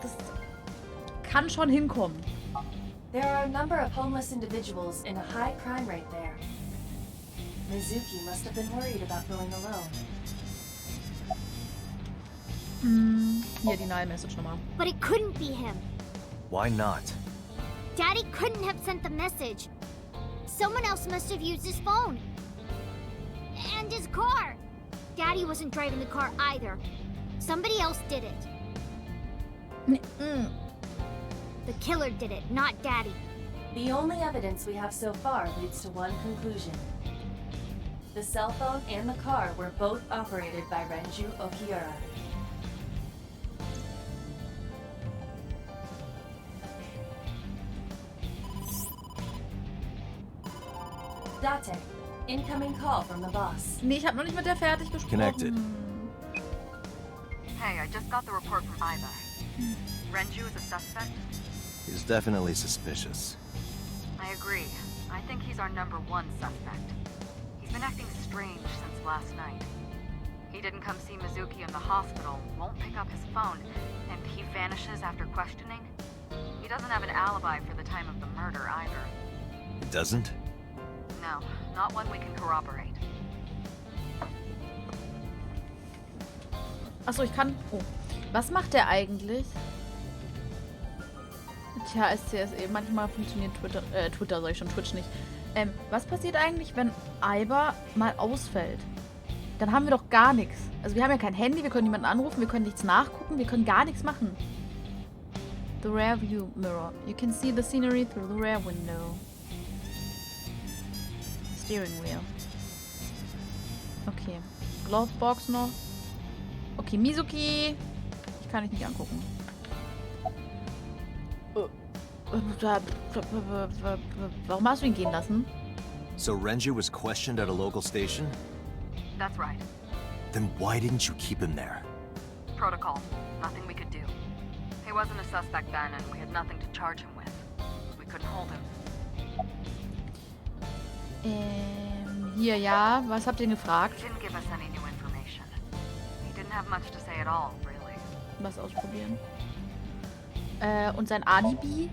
kann schon hinkommen. There are a number of homeless individuals in a high crime rate there. Mizuki must have been worried about going alone. Hier die Nile-Message nochmal. But it couldn't be him. Why not? Daddy couldn't have sent the message. Someone else must have used his phone. And his car. Daddy wasn't driving the car either. Somebody else did it. The killer did it, not Daddy. The only evidence we have so far leads to one conclusion. The cell phone and the car were both operated by Renju Okiura. Date, incoming call from the boss. Nee, ich habe noch nicht mit der fertig gesprochen. Connected. Hey, I just got the report from Iva. Renju is a suspect? He's definitely suspicious. I agree. I think he's our #1 suspect. He's been acting strange since last night. He didn't come see Mizuki in the hospital, won't pick up his phone, and he vanishes after questioning. He doesn't have an alibi for the time of the murder either. He doesn't? No, not one we can corroborate. Achso, ich kann... Oh. Was macht der eigentlich? Tja, SCSE. Manchmal funktioniert Twitter sag ich schon, Twitch nicht. Was passiert eigentlich, wenn Iber mal ausfällt? Dann haben wir doch gar nichts. Also wir haben ja kein Handy, wir können niemanden anrufen, wir können nichts nachgucken, wir können gar nichts machen. The rear view mirror. You can see the scenery through the rear window. Steering wheel. Okay. Glovebox noch. Okay, Mizuki. Ich kann dich nicht angucken. Warum hast du ihn gehen lassen? So Renju was questioned at a local station? That's right. Then why didn't you keep him there? Protocol. Nothing we could do. He wasn't a suspect then, and we had nothing to charge him with. We couldn't hold him. Hier, ja. Was habt ihr ihn gefragt? He didn't give us any new information. He didn't have much to say at all, really. Was ausprobieren. Und sein Alibi?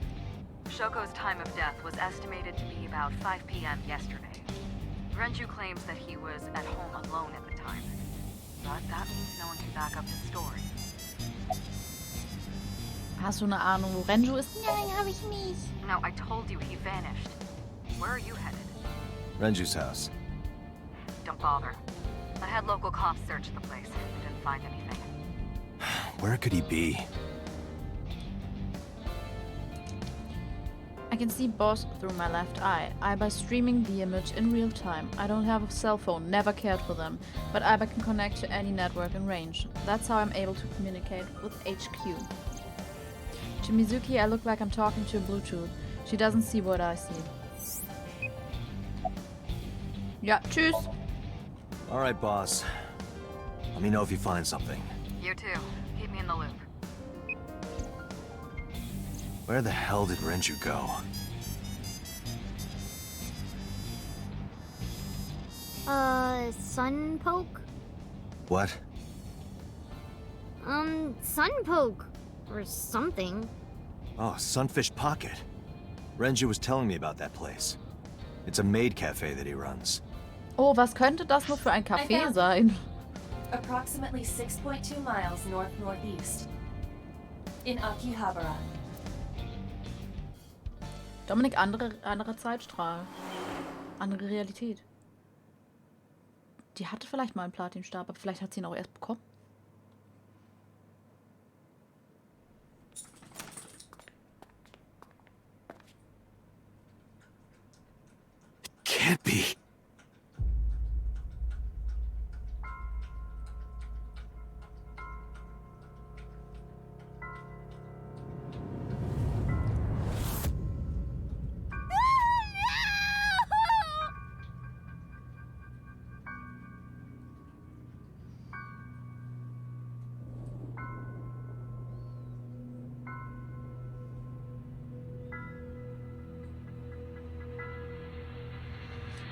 Shoko's time of death was estimated to be about 5 p.m. yesterday. Renju claims that he was at home alone at the time. But that means no one can back up his story. Hast du eine Ahnung, wo Renju ist? Nein, habe ich nicht. No, I told you he vanished. Where are you headed? Renju's house. Don't bother. I had local cops search the place. They didn't find anything. Where could he be? I can see Boss through my left eye. Iba streaming the image in real time. I don't have a cell phone, never cared for them. But Iba can connect to any network in range. That's how I'm able to communicate with HQ. To Mizuki, I look like I'm talking to a Bluetooth. She doesn't see what I see. Ja, tschüss. Alright, boss. Let me know if you find something. You too. Keep me in the loop. Where the hell did Renju go? Sun poke? What? Sun poke. Or something. Oh, Sunfish Pocket. Renju was telling me about that place. It's a maid cafe that he runs. Oh, was könnte das nur für ein Café sein? Approximately 6.2 miles north-northeast. In Akihabara. Dominik, anderer Zeitstrahl. Andere Realität. Die hatte vielleicht mal einen Platinstab, aber vielleicht hat sie ihn auch erst bekommen. Can't be.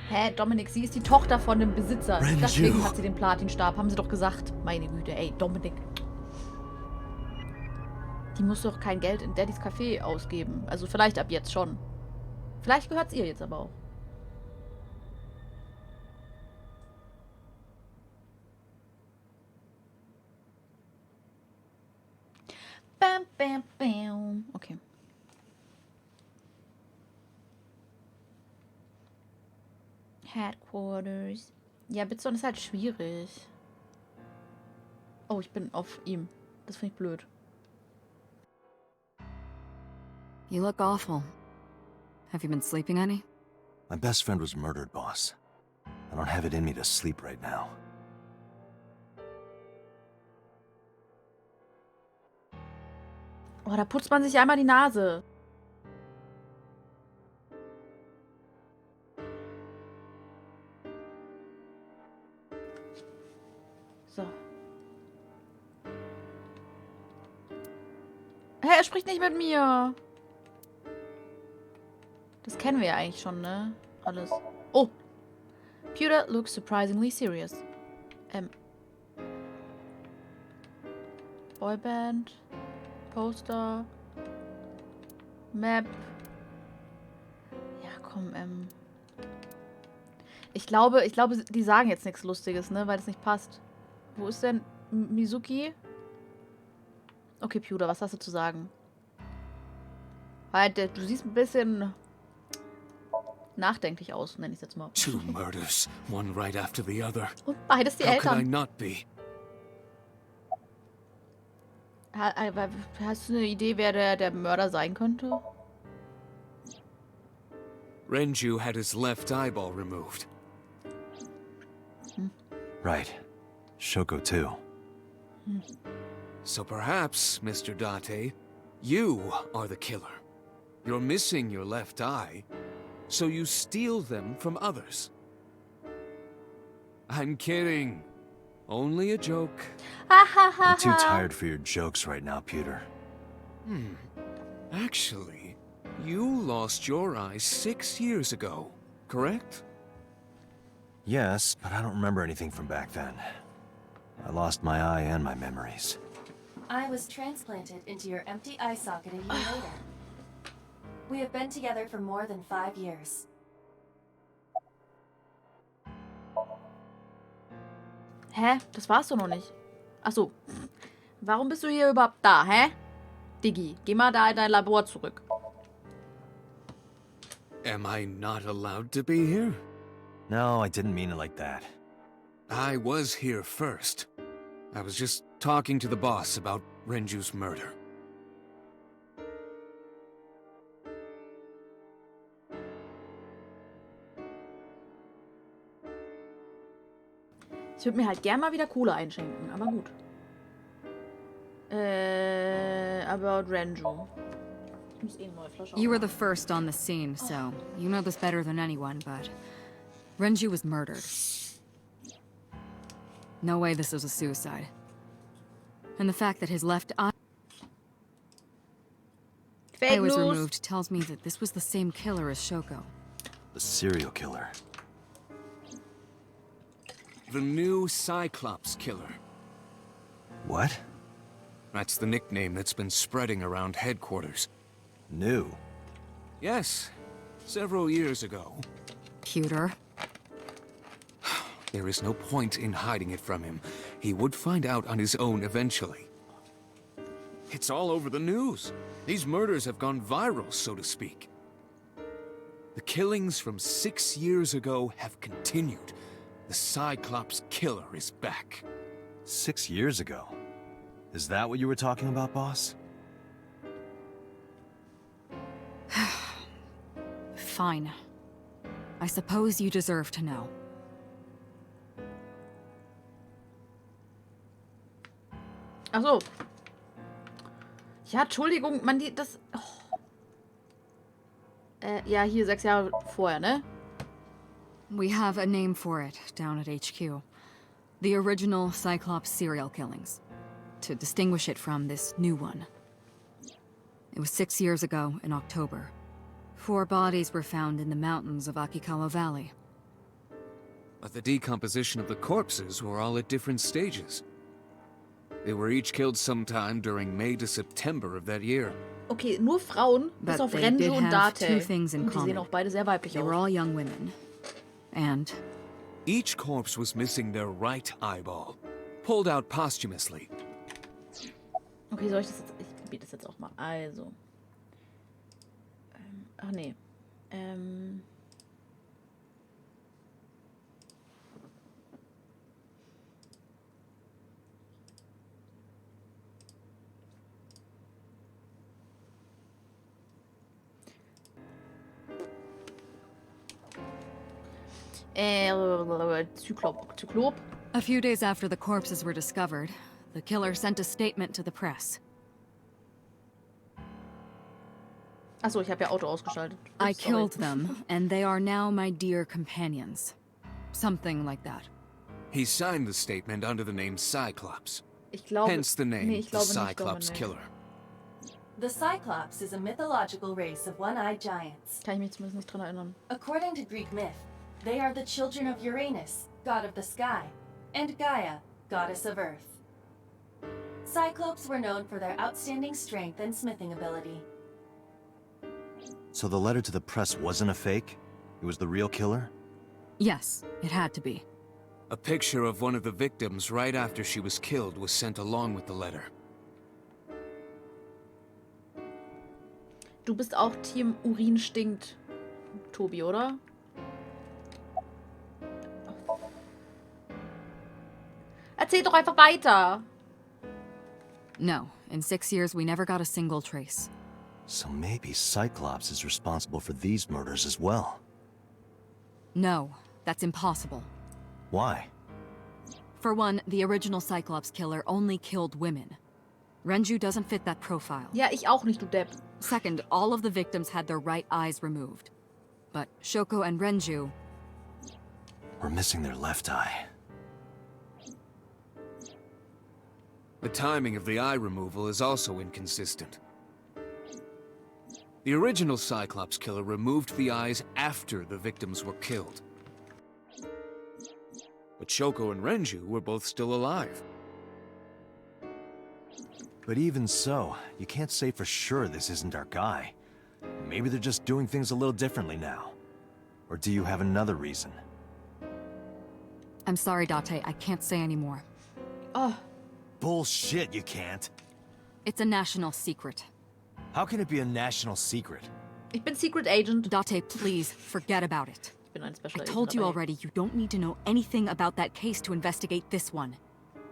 Hä, Dominik, sie ist die Tochter von dem Besitzer. Renju. Deswegen hat sie den Platinstab. Haben sie doch gesagt. Meine Güte, ey, Dominik. Die muss doch kein Geld in Daddys Café ausgeben. Also vielleicht ab jetzt schon. Vielleicht gehört es ihr jetzt aber auch. Bam, bam, bam. Okay. Headquarters. Ja, Bitson ist halt schwierig. Oh, ich bin auf ihm. Das finde ich blöd. You look awful. Have you been sleeping any? My best friend was murdered, boss. I don't have it in me to sleep right now. Oh, da putzt man sich einmal die Nase. So. Hä, er spricht nicht mit mir. Das kennen wir ja eigentlich schon, ne? Alles. Oh. Pewter looks surprisingly serious. Boyband. Poster. Map. Ja, komm, Ich glaube, die sagen jetzt nichts Lustiges, ne? Weil das nicht passt. Wo ist denn Mizuki? Okay, Pewter, was hast du zu sagen? Halt, du siehst ein bisschen nachdenklich aus, nenne ich es jetzt mal. 2 murders, one right after the other. Und beides die How could I Eltern. not be? Hast du eine Idee, wer der Mörder sein könnte? Renju had his left eyeball removed. Right. Shoko, too. So perhaps, Mr. Date, you are the killer. You're missing your left eye, so you steal them from others. I'm kidding. Only a joke. I'm too tired for your jokes right now, Pewter. Actually, you lost your eye 6 years ago, correct? Yes, but I don't remember anything from back then. I lost my eye and my memories. I was transplanted into your empty eye socket a year later. We have been together for more than 5 years. Hä? Das warst du noch nicht. Achso. Warum bist du hier überhaupt da, hä? Diggi, geh mal da in dein Labor zurück. Am I not allowed to be here? No, I didn't mean it like that. I was here first. I was just talking to the boss about Renju's murder. Ich würde mir halt gern mal wieder Kohle einschenken, aber gut. About Renju. Ich muss eh eine neue Flasche You were the aufmachen. first on the scene, so you know this better than anyone, but Renju was murdered. No way this was a suicide. And the fact that his left eye Fake was news. removed tells me that this was the same killer as Shoko. The serial killer. The new Cyclops killer. What? That's the nickname that's been spreading around headquarters. New. Yes, several years ago. Pewter. There is no point in hiding it from him. He would find out on his own eventually. It's all over the news. These murders have gone viral, so to speak. The killings from 6 years ago have continued. The Cyclops killer is back. 6 years ago. Is that what you were talking about, boss? Fine. I suppose you deserve to know. Achso. Ja, Entschuldigung, man, das... Oh. Ja, hier 6 Jahre vorher, ne? We have a name for it down at HQ. The original Cyclops serial killings. To distinguish it from this new one. It was 6 years ago in October. 4 bodies were found in the mountains of Akikawa Valley. But the decomposition of the corpses were all at different stages. They were each killed sometime during May to September of that year. Okay, nur Frauen, bis But auf they Renju did und have Date. two things in Und die sehen common. auch beide sehr weiblich They were aus. all young women. And Each corpse was missing their right eyeball, pulled out posthumously. Okay, soll ich das jetzt... Ich probiere das jetzt auch mal. Also. Ach nee. Zyklop. a few days after the corpses were discovered, the killer sent a statement to the press. Achso, ich habe ja Auto ausgeschaltet. I Ups, sorry. killed them, and they are now my dear companions. Something like that. He signed the statement under the name Cyclops, Ich glaube, hence the name nee, ich the glaube nicht, Cyclops Dominik. Killer. The Cyclops is a mythological race of one-eyed giants. Kann ich mich zumindest nicht dran erinnern. According to Greek myth, they are the children of Uranus, god of the sky, and Gaia, goddess of earth. Cyclopes were known for their outstanding strength and smithing ability. So the letter to the press wasn't a fake? It was the real killer? Yes, it had to be. A picture of one of the victims right after she was killed was sent along with the letter. Du bist auch Team Urin stinkt, Tobi, oder? Erzähl doch einfach weiter. No, in 6 years we never got a single trace. So maybe Cyclops is responsible for these murders as well. No, that's impossible. Why? For one, the original Cyclops killer only killed women. Renju doesn't fit that profile. Ja, ich auch nicht, du Depp. Second, all of the victims had their right eyes removed. But Shoko and Renju... We're missing their left eye. The timing of the eye removal is also inconsistent. The original Cyclops killer removed the eyes after the victims were killed. But Shoko and Renju were both still alive. But even so, you can't say for sure this isn't our guy. Maybe they're just doing things a little differently now. Or do you have another reason? I'm sorry, Date, I can't say anymore. Oh, Bullshit, you can't. It's a national secret. How can it be a national secret? ich bin Secret Agent. Date, please, forget about it. Ich bin ein Special I Agent. told you aber already, you don't need to know anything about that case to investigate this one.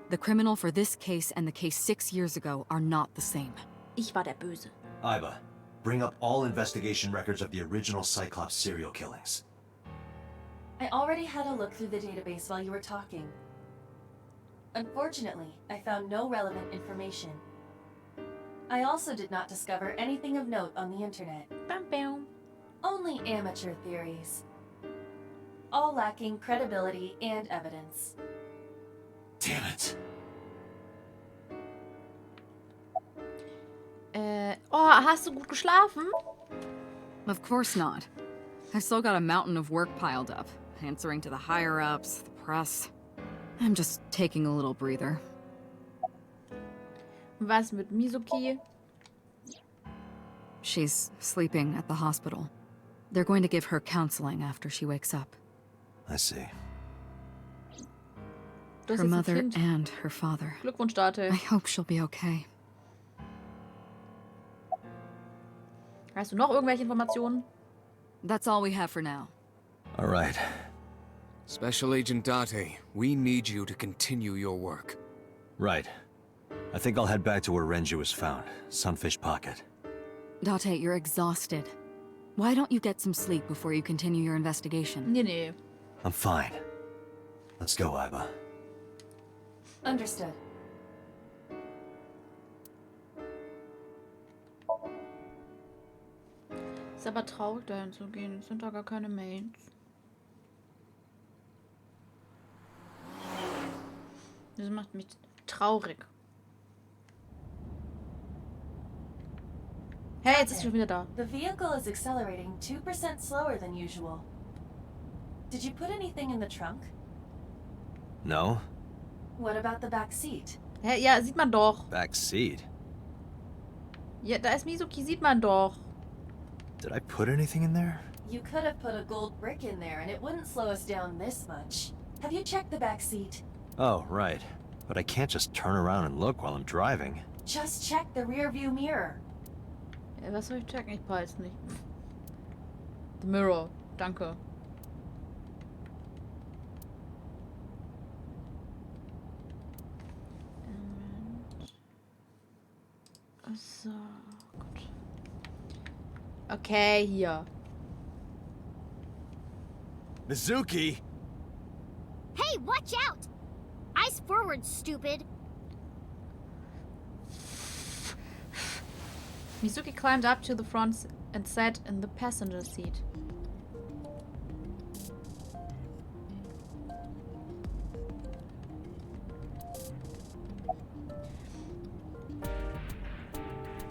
The criminal for this case and the case 6 years ago are not the same. Ich war der Böse. Iba, bring up all investigation records of the original Cyclops serial killings. I already had a look through the database while you were talking. Unfortunately, I found no relevant information. I also did not discover anything of note on the internet. Bam, bam. Only amateur theories. All lacking credibility and evidence. Damn it. Oh, hast du gut geschlafen? Of course not. I've still got a mountain of work piled up, answering to the higher-ups, the press. I'm just taking a little breather. Was mit Mizuki? She's sleeping at the hospital. They're going to give her counseling after she wakes up. I see. Du hast Her jetzt ein mother Kind. and her father. Glückwunsch, Date. I hope she'll be okay. Hast du noch irgendwelche Informationen? That's all we have for now. All right. Special Agent Date, we need you to continue your work. Right. I think I'll head back to where Renju was found. Sunfish Pocket. Date, you're exhausted. Why don't you get some sleep before you continue your investigation? Nee, nee. I'm fine. Let's go, Iba. Understood. Ist aber traurig, dahin zu gehen. Es sind da gar keine Mains. Das macht mich traurig. Hey, jetzt ist sie schon wieder da. The vehicle is accelerating 2% slower than usual. Did you put anything in the trunk? No? What about the back seat? Hä, ja, sieht man doch. Back seat? Ja, da ist Mizuki, sieht man doch. Did I put anything in there? You could have put a gold brick in there and it wouldn't slow us down this much. Have you checked the back seat? Oh, right. But I can't just turn around and look while I'm driving. Just check the rear view mirror. Ja, was soll ich checken? Ich weiß nicht. The Mirror. Danke. So, gut. Okay, hier. Mizuki! Hey, watch out! Eyes forward, stupid. Mizuki climbed up to the front and sat in the passenger seat.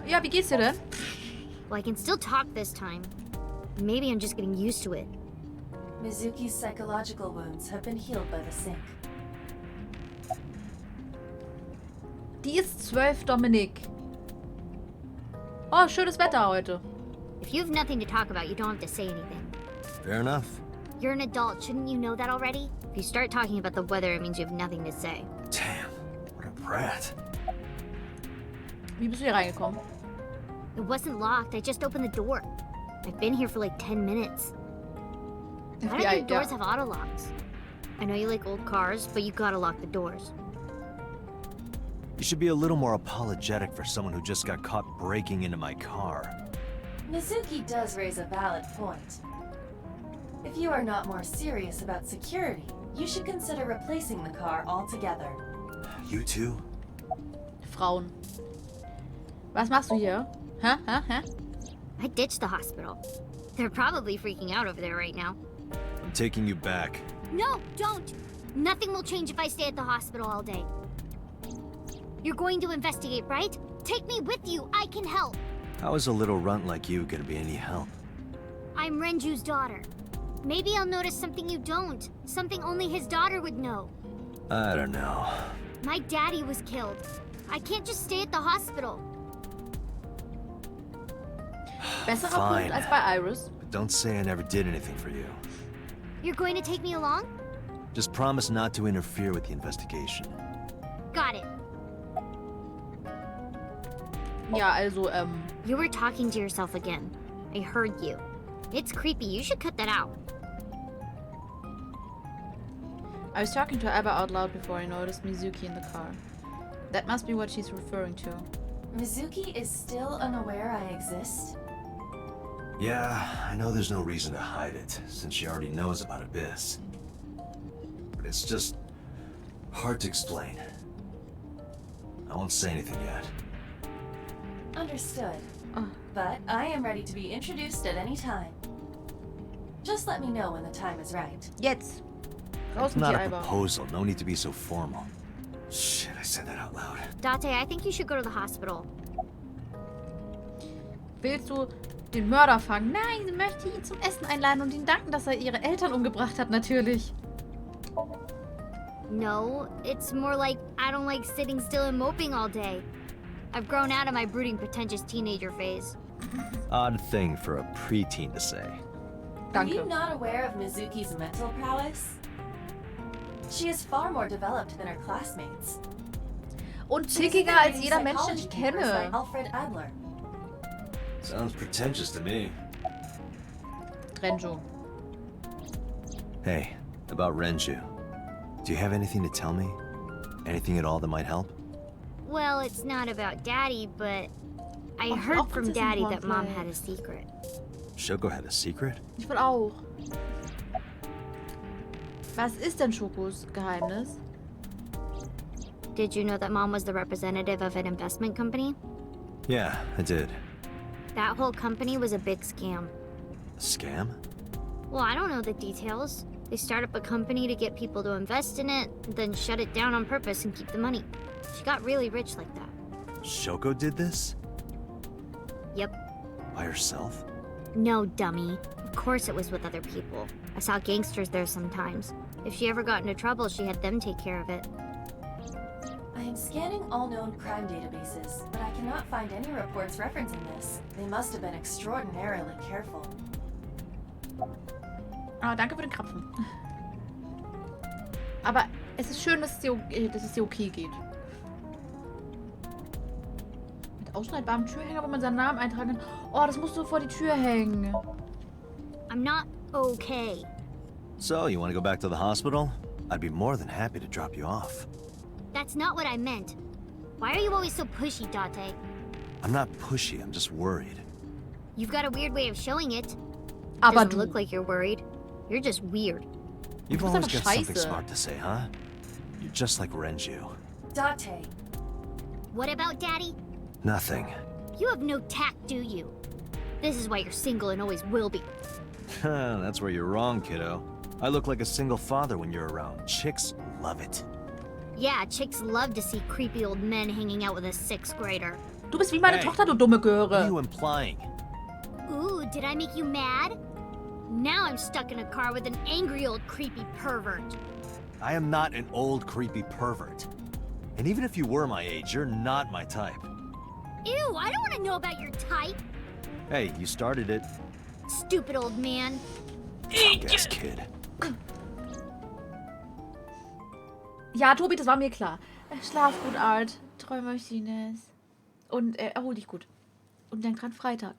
Ja, wie geht's dir denn? Well, I can still talk this time. Maybe I'm just getting used to it. Mizuki's psychological wounds have been healed by the sink. Die ist 12, Dominik. Oh, schönes Wetter heute. If you have nothing to talk about, you don't have to say anything. Fair enough. You're an adult. Shouldn't you know that already? If you start talking about the weather, it means you have nothing to say. Damn, what a brat. Wie bist du hier reingekommen? It wasn't locked. I just opened the door. I've been here for like 10 minutes. Why don't your doors have auto locks? I know you like old cars, but you gotta lock the doors. You should be a little more apologetic for someone who just got caught breaking into my car. Mizuki does raise a valid point. If you are not more serious about security, you should consider replacing the car altogether. You too? Frauen. Was machst du hier? Hä? Hä? Hä? I ditched the hospital. They're probably freaking out over there right now. I'm taking you back. No, don't! Nothing will change if I stay at the hospital all day. You're going to investigate, right? Take me with you. I can help. How is a little runt like you gonna be any help? I'm Renju's daughter. Maybe I'll notice something you don't. Something only his daughter would know. I don't know. My daddy was killed. I can't just stay at the hospital. Besserer Fine. Punkt als bei Iris. But don't say I never did anything for you. You're going to take me along? Just promise not to interfere with the investigation. Got it. Ja, also, You were talking to yourself again. I heard you. It's creepy. You should cut that out. I was talking to Abba out loud before I noticed Mizuki in the car. That must be what she's referring to. Mizuki is still unaware I exist? Yeah, I know there's no reason to hide it, since she already knows about Abyss. But it's just hard to explain. I won't say anything yet. Understood. Oh. But I am ready to be introduced at any time. Just let me know when the time is right. Jetzt! Raus It's mit not dir, a Alba. proposal, no need to be so formal. Shit, I said that out loud. Date, I think you should go to the hospital. Willst du den Mörder fangen? Nein, sie möchte ihn zum Essen einladen und ihm danken, dass er ihre Eltern umgebracht hat, natürlich. No, it's more like I don't like sitting still and moping all day. I've grown out of my brooding, pretentious teenager phase. Odd thing for a preteen to say. Are you Danke. not aware of Mizuki's mental prowess? She is far more developed than her classmates. Und She's zickiger als reading jeder Mensch, den psychology ich papers by kenne. Alfred Adler. Sounds pretentious to me. Renjo. Hey, about Renju. Do you have anything to tell me? Anything at all that might help? Well, it's not about Daddy, but I Oh, heard auch from Prinzessin Daddy that Mom Cornflakes. had a secret. Shoko had a secret? Ich will auch. Was ist denn Schokos Geheimnis? Did you know that Mom was the representative of an investment company? Yeah, I did. That whole company was a big scam. A scam? Well, I don't know the details. They start up a company to get people to invest in it, then shut it down on purpose and keep the money. She got really rich like that. Shoko did this? Yep. By herself? No, dummy. Of course it was with other people. I saw gangsters there sometimes. If she ever got into trouble, she had them take care of it. I am scanning all known crime databases, but I cannot find any reports referencing this. They must have been extraordinarily careful. Ah, danke für den Krapfen. Aber es ist schön, dass es dir okay geht. Mit ausschneidbarem Türhänger, wo man seinen Namen eintragen kann. Oh, das musst du vor die Tür hängen. I'm not okay. So, you want to go back to the hospital? I'd be more than happy to drop you off. That's not what I meant. Why are you always so pushy, Date? I'm not pushy, I'm just worried. You've got a weird way of showing it. Aber Doesn't du. look like you're worried. You're just weird. You've bist always einfach got something scheiße. smart to say, huh? You're just like Renju. Date, What about Daddy? Nothing. You have no tact, do you? This is why you're single and always will be. That's where you're wrong, kiddo. I look like a single father when you're around. Chicks love it. Yeah, chicks love to see creepy old men hanging out with a sixth grader. Du bist wie meine Hey. Tochter, du dumme What are Göre. you implying? Ooh, did I make you mad? Now I'm stuck in a car with an angry old creepy pervert. I am not an old, creepy pervert. And even if you were my age, you're not my type. Ew, I don't want to know about your type. Hey, you started it. Stupid old man. Punk-ass kid. Ja, Tobi, das war mir klar. Schlaf gut, Art. Träumerchines. Und erhol dich gut. Und denk dran, Freitag.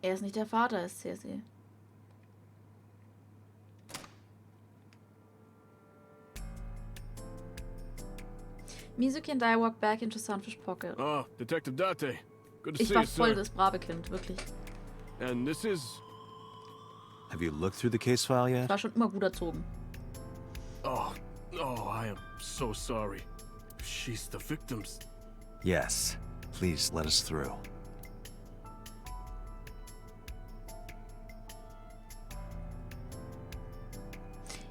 Er ist nicht der Vater, ist CSE. Mizuki and I walk back into Sunfish Pocket. Oh, Detective Date. Good to Ich see war you, voll sir. das brave Kind, wirklich. And this is... Have you looked through the case file Ich yet? war schon immer gut erzogen. Oh, I am so sorry. She's the victim's... Yes. Please let us through.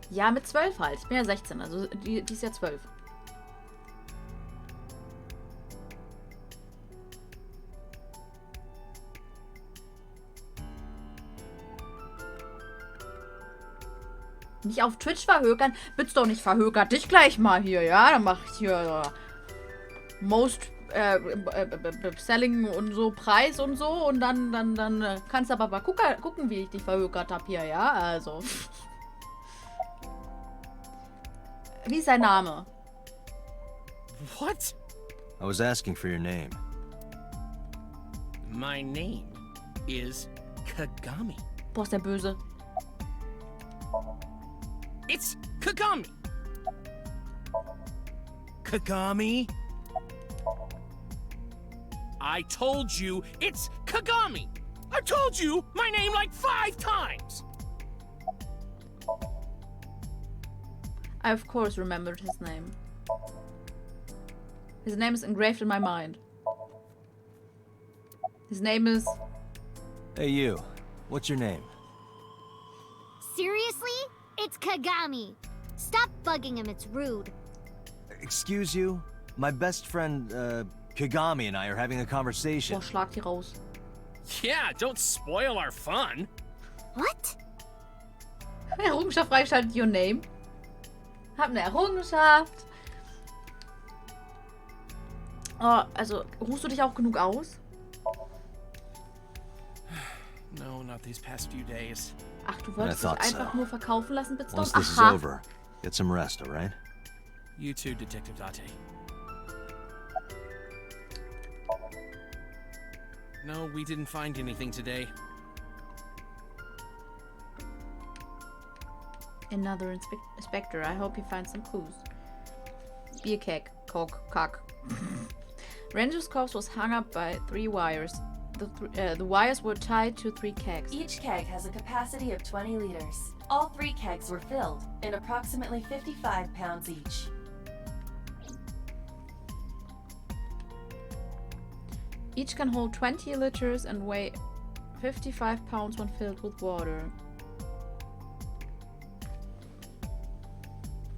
Ja, mit 12 halt. Ich bin ja 16, also die ist ja 12. Nicht auf Twitch verhökern. Bitte doch nicht verhökert. Dich gleich mal hier, ja? Dann mach ich hier Most Selling und so Preis und so. Und dann kannst du aber mal gucken, wie ich dich verhökert habe hier, ja? Also. Wie ist sein Name? What? I was asking for your name. My name is Kagami. Boah, ist der böse. It's Kagami. Kagami? I told you it's Kagami. I told you my name like 5 times. I of course remembered his name. His name is engraved in my mind. His name is... Hey, you. What's your name? Seriously? It's Kagami. Stop bugging him, it's rude. Excuse you? My best friend, Kagami and I are having a conversation. Boah, schlag die raus. Yeah, don't spoil our fun. What? Errungenschaft freigeschaltet, your name. Hab eine Errungenschaft. Oh, also, ruhst du dich auch genug aus? No, not these past few days. Ach, du wolltest dich thought einfach so. nur verkaufen lassen, bitte? Once this is Aha. over, get some rest, alright? You too, Detective Date. No, we didn't find anything today. Another inspector. I hope he finds some clues. Beer keg. Cock. Ranger's corpse was hung up by 3 wires. The wires were tied to 3 kegs. Each keg has a capacity of 20 liters. All 3 kegs were filled, in approximately 55 pounds each. Each can hold 20 liters and weigh 55 pounds when filled with water.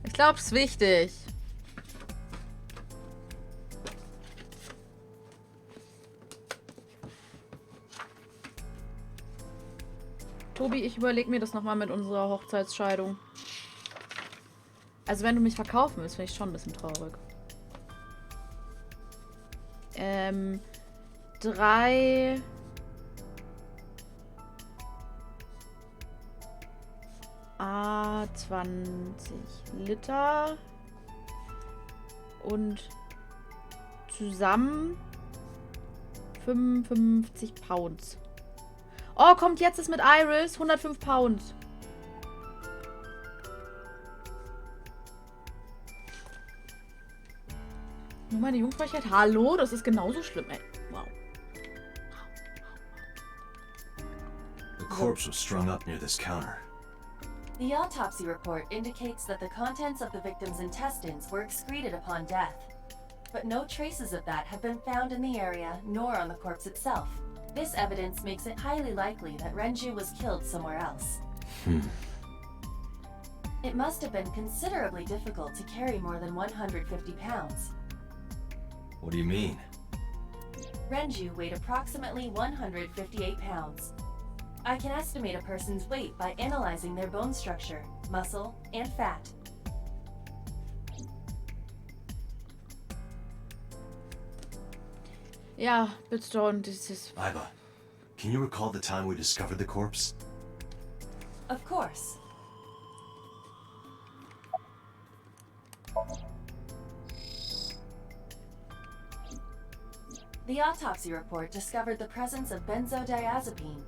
Ich glaube, es ist wichtig. Tobi, ich überlege mir das nochmal mit unserer Hochzeitsscheidung. Also wenn du mich verkaufen willst, finde ich schon ein bisschen traurig. 3... A20 Liter und zusammen 55 Pounds. Oh, kommt jetzt das mit Iris. 105 Pounds. Nur meine Jungfräulichkeit. Hallo, das ist genauso schlimm, ey. Wow. The corpse was strung up near this counter. The autopsy report indicates that the contents of the victim's intestines were excreted upon death. But no traces of that have been found in the area, nor on the corpse itself. This evidence makes it highly likely that Renju was killed somewhere else. It must have been considerably difficult to carry more than 150 pounds. What do you mean? Renju weighed approximately 158 pounds. I can estimate a person's weight by analyzing their bone structure, muscle, and fat. Ja, bitte und dieses... Iva, Can you recall the time we discovered the corpse? Of course. The autopsy report discovered the presence of benzodiazepine.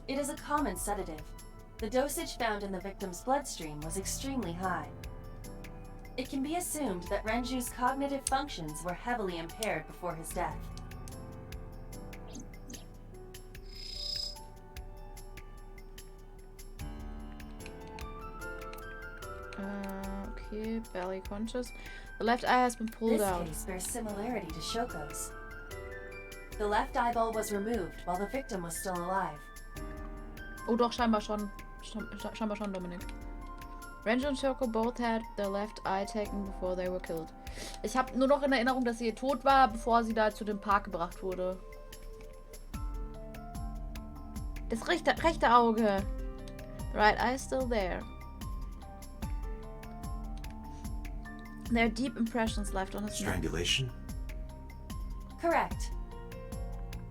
It is a common sedative. The dosage found in the victim's bloodstream was extremely high. It can be assumed that Renju's cognitive functions were heavily impaired before his death. Okay, barely conscious. The left eye has been pulled This out. case bears similarity to Shoko's. The left eyeball was removed while the victim was still alive. Oh doch, scheinbar schon. Scheinbar schon, Dominik. Renju und Shoko both had their left eye taken before they were killed. Ich habe nur noch in Erinnerung, dass sie tot war, bevor sie da zu dem Park gebracht wurde. Das rechte Auge. The right eye is still there. There are deep impressions left on his neck. Strangulation? Correct.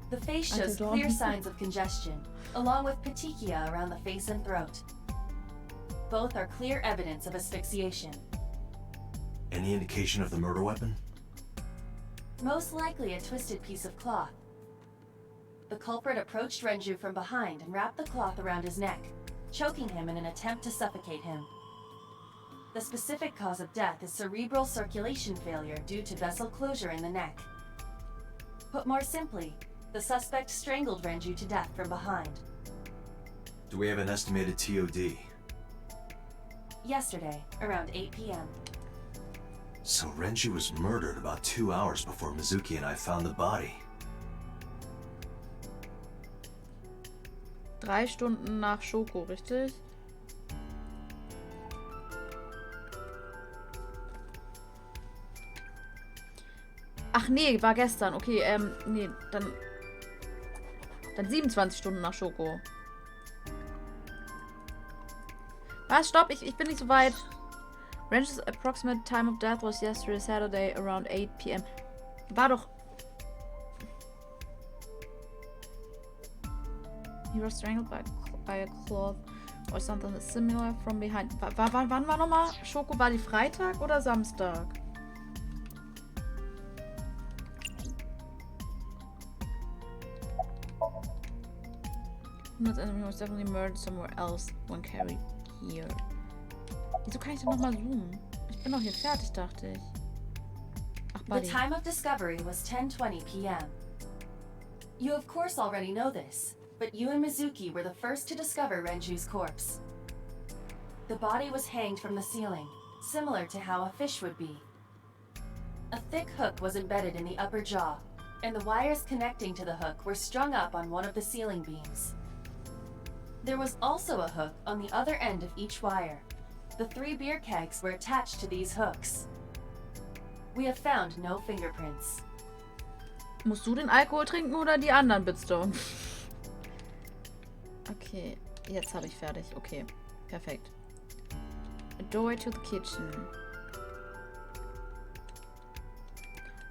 The face shows Until dawn. clear signs of congestion, along with petechia around the face and throat. Both are clear evidence of asphyxiation. Any indication of the murder weapon? Most likely a twisted piece of cloth. The culprit approached Renju from behind and wrapped the cloth around his neck, choking him in an attempt to suffocate him. The specific cause of death is cerebral circulation failure due to vessel closure in the neck. Put more simply, the suspect strangled Renju to death from behind. Do we have an estimated TOD? Yesterday, around 8 p.m. So Renju was murdered about 2 hours before Mizuki and I found the body. 3 Stunden nach Shoko, richtig? Ach nee, war gestern. Okay, nee, dann 27 Stunden nach Shoko. Was? Stopp, ich bin nicht so weit. Renju's approximate time of death was yesterday, Saturday, around 8 p.m. War doch... He was strangled by a cloth or something similar from behind. Wann war nochmal Shoko? War die Freitag oder Samstag? He was definitely murdered somewhere else when carried here. Wieso kann ich denn nochmal zoomen? Ich bin doch hier fertig, dachte ich. Ach, The Buddy. time of discovery was 10:20 p.m. You of course already know this, but you and Mizuki were the first to discover Renju's corpse. The body was hanged from the ceiling, similar to how a fish would be. A thick hook was embedded in the upper jaw, and the wires connecting to the hook were strung up on one of the ceiling beams. There was also a hook on the other end of each wire. The 3 beer kegs were attached to these hooks. We have found no fingerprints. Musst du den Alkohol trinken oder die anderen Bitstone? Okay, jetzt habe ich fertig. Okay, perfekt. A doorway to the kitchen.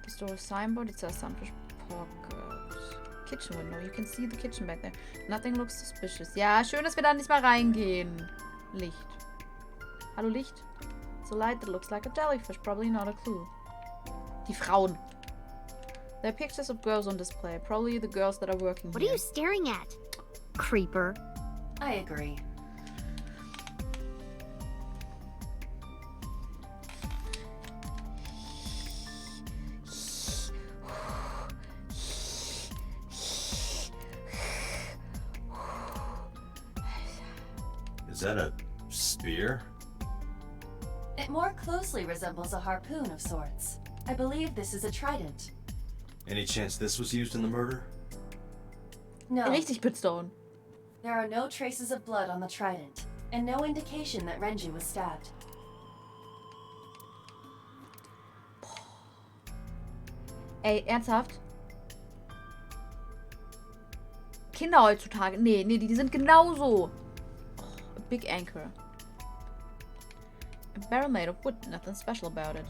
The store signboard, it says Sunfish Pocket. Kitchen window, you can see the kitchen back there. Nothing looks suspicious. Ja, schön, dass wir da nicht mal reingehen. Licht. Hallo Licht? It's a light that looks like a jellyfish, probably not a clue. Die Frauen. There are pictures of girls on display, probably the girls that are working What here. are you staring at? Creeper. I agree. Is that a spear? It more closely resembles a harpoon of sorts. I believe this is a trident. Any chance this was used in the murder? No, Richtig Bitstone. there are no traces of blood on the trident, and no indication that Renju was stabbed. Ey, ernsthaft? Kinder heutzutage. Nee, die sind genauso. Oh, a big anchor. A barrel made of wood, nothing special about it.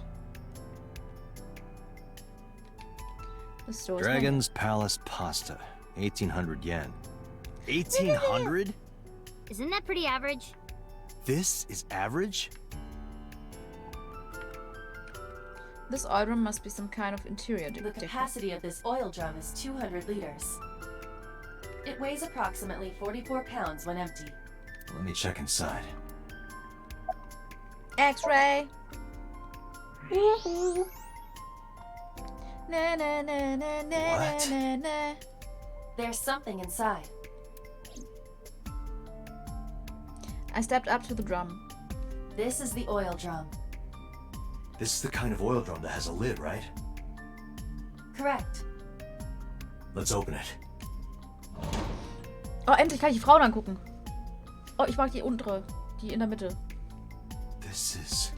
The store's Dragon's Palace Pasta. 1,800 yen. 1,800? Isn't that pretty average? This is average? This oil drum must be some kind of interior The decoration. capacity of this oil drum is 200 liters. It weighs approximately 44 pounds when empty. Let me check inside. X-ray. Na na na na na What? na na. There's something inside. I stepped up to the drum. This is the oil drum. This is the kind of oil drum that has a lid, right? Correct. Let's open it. Oh, endlich kann ich die Frauen angucken. Oh, ich mag die untere. Die in der Mitte. This is...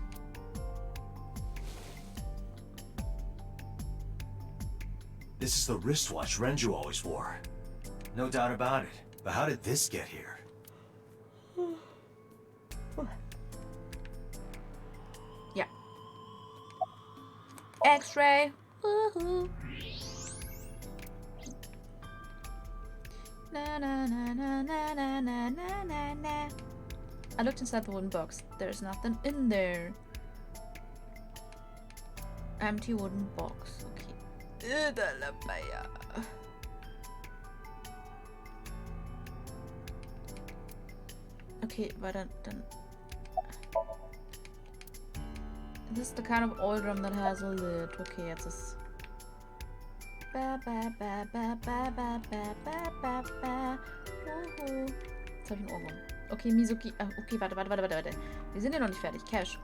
This is the wristwatch Renju always wore. No doubt about it. But how did this get here? Ja. X-ray. Woohoo. Na na na na na na na na na na. I looked inside the wooden box. There's nothing in there. Empty wooden box. Okay. Okay, weiter dann. This is the kind of oil drum that has a lid. Okay, jetzt ist. Ba ba ba ba ba ba ba ba ba ba. Wuhu. Jetzt hab ich einen Ohrwurm. Okay, Mizuki. Ah, okay, warte. Wir sind ja noch nicht fertig. Cash.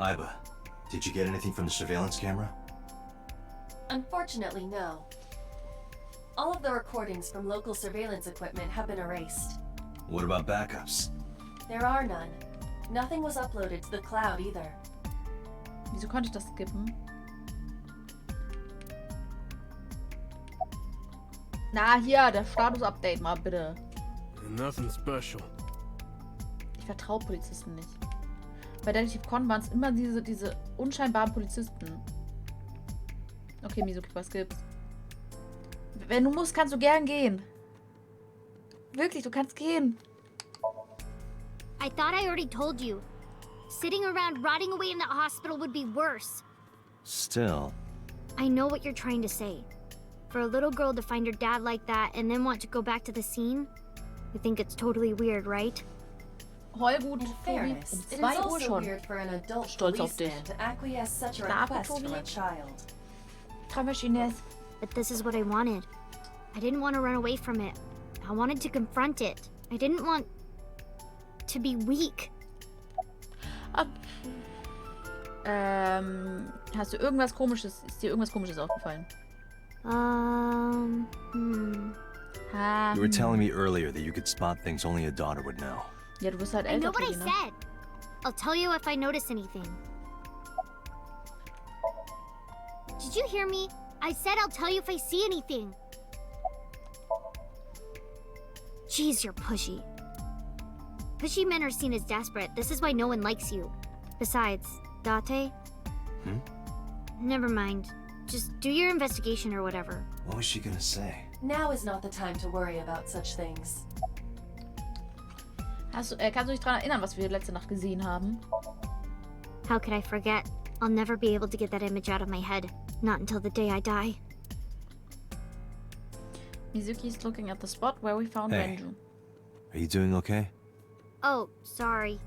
Iba, did you get anything from the surveillance camera? Unfortunately, no. All of the recordings from local surveillance equipment have been erased. What about backups? There are none. Nothing was uploaded to the cloud either. Wieso konnte ich das skippen? Na, hier, der Status-Update mal bitte. Nothing special. Ich vertraue Polizisten nicht. Bei Detective Con waren es immer diese unscheinbaren Polizisten. Okay, Mizuki, was gibt's? Wenn du musst, kannst du gern gehen. Wirklich, du kannst gehen. I thought I already told you. Sitting around rotting away in that hospital would be worse. Still... I know what you're trying to say. For a little girl to find her dad like that and then want to go back to the scene, you think it's totally weird, right? Heul gut, In Tobi. fairness, Um it is 2 Uhr also schon. weird for an adult Stolz auf dich. policeman to acquiesce such a Schlafen, request from a Tobi. child. Träummaschine. But this is what I wanted. I didn't want to run away from it. I wanted to confront it. I didn't want to be weak. Hast du irgendwas Komisches? Ist dir irgendwas Komisches aufgefallen? You were telling me earlier that you could spot things only a daughter would know. Ja, du bist halt I älter, know what I Tobi, ne? said. I'll tell you if I notice anything. Did you hear me? I said I'll tell you if I see anything. Jeez, you're pushy. Pushy men are seen as desperate. This is why no one likes you. Besides, Date? Never mind. Just do your investigation or whatever. What was she gonna say? Now is not the time to worry about such things. Kannst du dich daran erinnern, was wir letzte Nacht gesehen haben? How could I forget? I'll never be able to get that image out of my head. Not until the day I die. Mizuki's looking at the spot where we found Hey. Renju. Are you doing okay? Oh, sorry.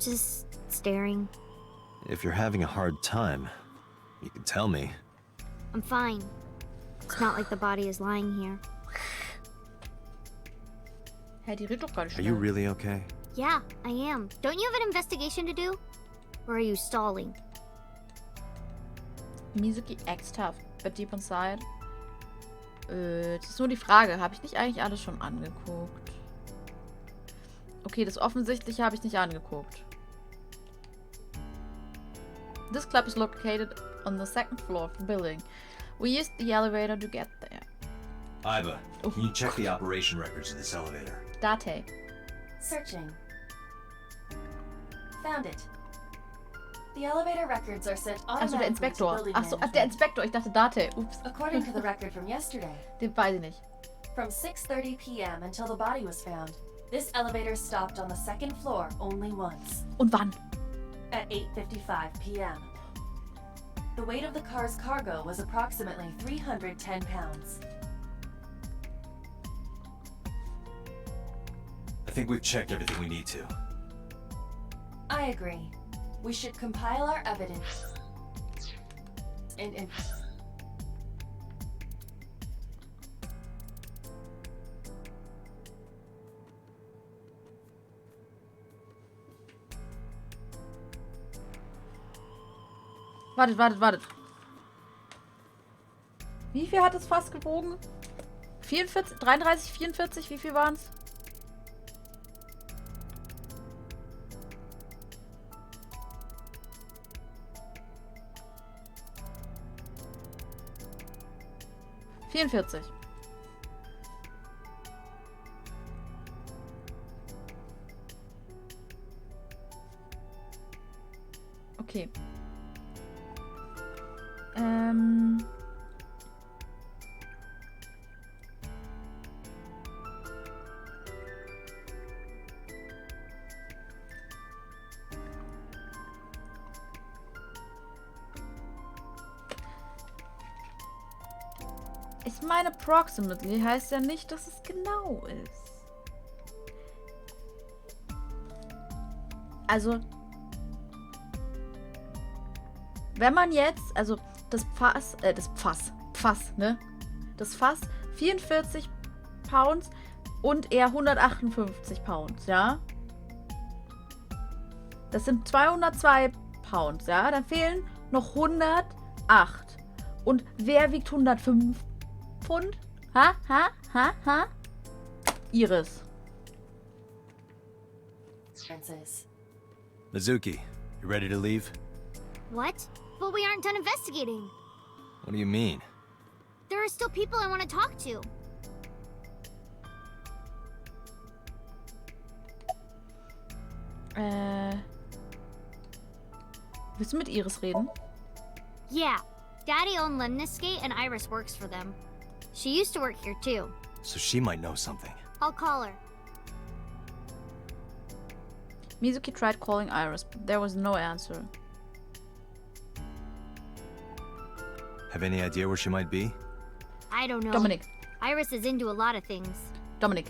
Just staring. If you're having a hard time, you can tell me. I'm fine. It's not like the body is lying here. Hey, die redet doch gar nicht Are you schnell. really okay? Yeah, I am. Don't you have an investigation to do? Or are you stalling? Mizuki acts tough, but deep inside. Das ist nur die Frage. Habe ich nicht eigentlich alles schon angeguckt? Okay, das Offensichtliche habe ich nicht angeguckt. This club is located on the second floor of the building. We used the elevator to get there. Iba, can you check the operation records of this elevator? Date. Searching. Found it. The elevator records are sent Achso, der automatically to Inspektor. building Achso, der management. Inspektor. Ich dachte Date. Ups. According to the record from yesterday, Den weiß ich nicht. from 6:30 p.m. until the body was found, this elevator stopped on the second floor only once, Und wann? at 8:55 p.m. The weight of the car's cargo was approximately 310 pounds. I think we've checked everything we need to. I agree. We should compile our evidence and Wartet. Wie viel hat es fast gewogen? 44, 33, 44, wie viel waren es? ...44. Okay. Ich meine, approximately heißt ja nicht, dass es genau ist. Also, wenn man jetzt, also das Fass, ne? Das Fass 44 Pounds und er 158 Pounds, ja? Das sind 202 Pounds, ja? Dann fehlen noch 108. Und wer wiegt 105 Pfund? Ha? Iris. Mizuki, you ready to leave? What? But we aren't done investigating. What do you mean? There are still people I want to talk to. Willst du mit Iris reden? Yeah. Daddy owned Lemniscate and Iris works for them. She used to work here too. So she might know something. I'll call her. Mizuki tried calling Iris, but there was no answer. Have any idea where she might be? I don't know. Dominik. Iris is into a lot of things. Dominik.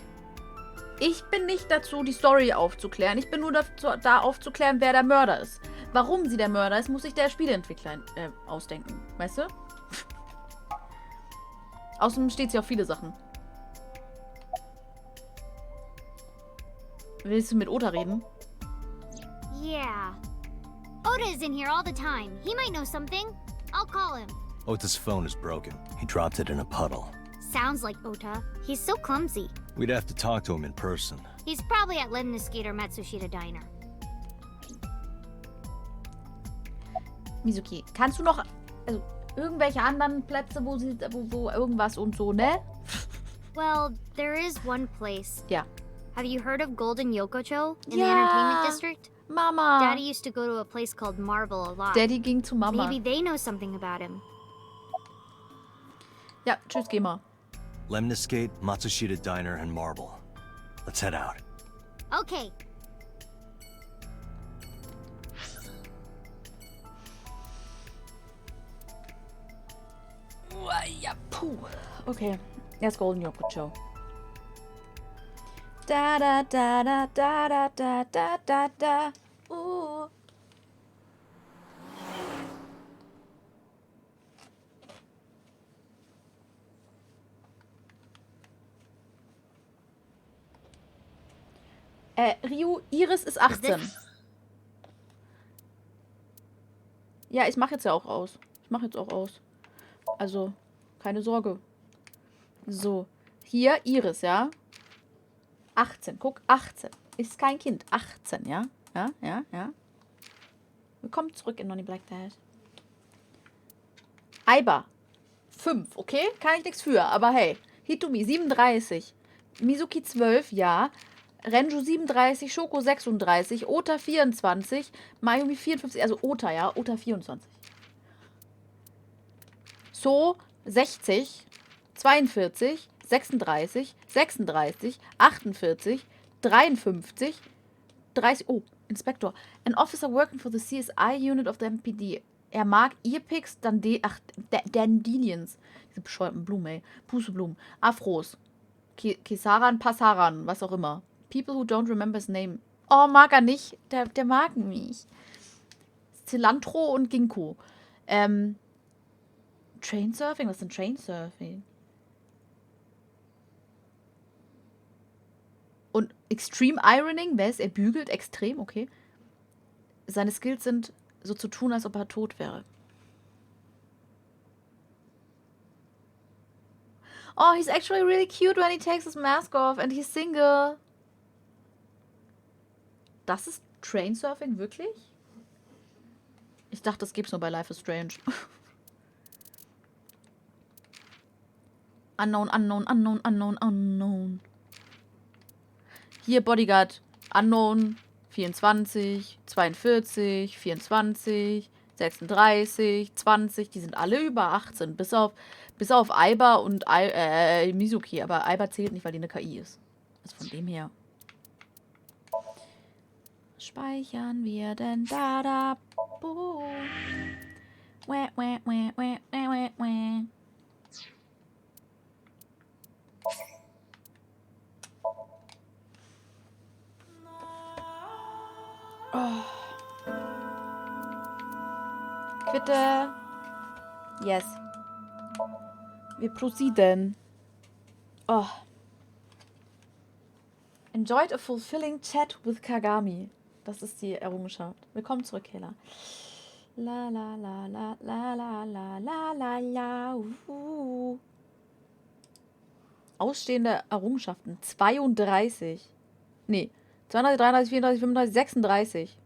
Ich bin nicht dazu, die Story aufzuklären. Ich bin nur dazu, da aufzuklären, wer der Mörder ist. Warum sie der Mörder ist, muss sich der Spieleentwickler ausdenken. Weißt du? Außerdem steht sie auf viele Sachen. Willst du mit Ota reden? Yeah. Oda is in here all the time. He might know something. I'll call him. Ota's phone is broken. He dropped it in a puddle. Sounds like Ota. He's so clumsy. We'd have to talk to him in person. He's probably at Lemniscate or Matsushita Diner. Mizuki, kannst du noch also, irgendwelche anderen Plätze, wo irgendwas und so, ne? Well, there is one place. Ja. Have you heard of Golden Yokocho in the Ja. entertainment district? Mama. Daddy used to go to a place called Marble a lot. Daddy ging zu Mama. Maybe they know something about him. Ja, tschüss, geh mal. Lemniscate, Matsushita Diner, and Marble. Let's head out. Okay. Ja, puh. Okay, jetzt Golden Yokocho. Da da da da da da da da da da. Ryu, Iris ist 18. Ja, ich mache jetzt ja auch aus. Ich mache jetzt auch aus. Also, keine Sorge. So, hier Iris, ja? 18, guck, 18. Ist kein Kind, 18, ja? Ja. Willkommen zurück in Nonny Black Dad. Aiba, 5, okay? Kann ich nichts für, aber hey. Hitumi, 37. Mizuki, 12, ja. Renju 37, Shoko 36, Ota 24, Mayumi 54, also Ota, ja, Ota 24. So 60, 42, 36, 36, 48, 53, 30. Oh, Inspektor. An officer working for the CSI unit of the MPD. Er mag Earpicks, Dandelions. Diese bescheuerten Blumen, ey. Pusteblumen. Afros. Kesaran, Passaran, was auch immer. People who don't remember his name. Oh, mag er nicht. Der mag mich. Cilantro und Ginkgo. Trainsurfing? Was ist denn Trainsurfing? Und Extreme Ironing? Wer ist? Er bügelt extrem, okay. Seine Skills sind so zu tun, als ob er tot wäre. Oh, he's actually really cute when he takes his mask off and he's single. Das ist Trainsurfing, wirklich? Ich dachte, das gibt's nur bei Life is Strange. Unknown, unknown, unknown, unknown, unknown. Hier, Bodyguard. Unknown. 24, 42, 24, 36, 20. Die sind alle über 18. Bis auf Aiba und Mizuki. Aber Aiba zählt nicht, weil die eine KI ist. Also von dem her. Speichern wir denn da. Boom. Wah, wah, wah, wah, wah, wah. Oh. Bitte. Yes. Wir proceeden. Oh. Enjoyed a fulfilling chat with Kagami. Das ist die Errungenschaft. Willkommen zurück, Kayla. La la la la la la la la la la. Ausstehende Errungenschaften. 32. Nee. 32, 33, 34, 35, 36.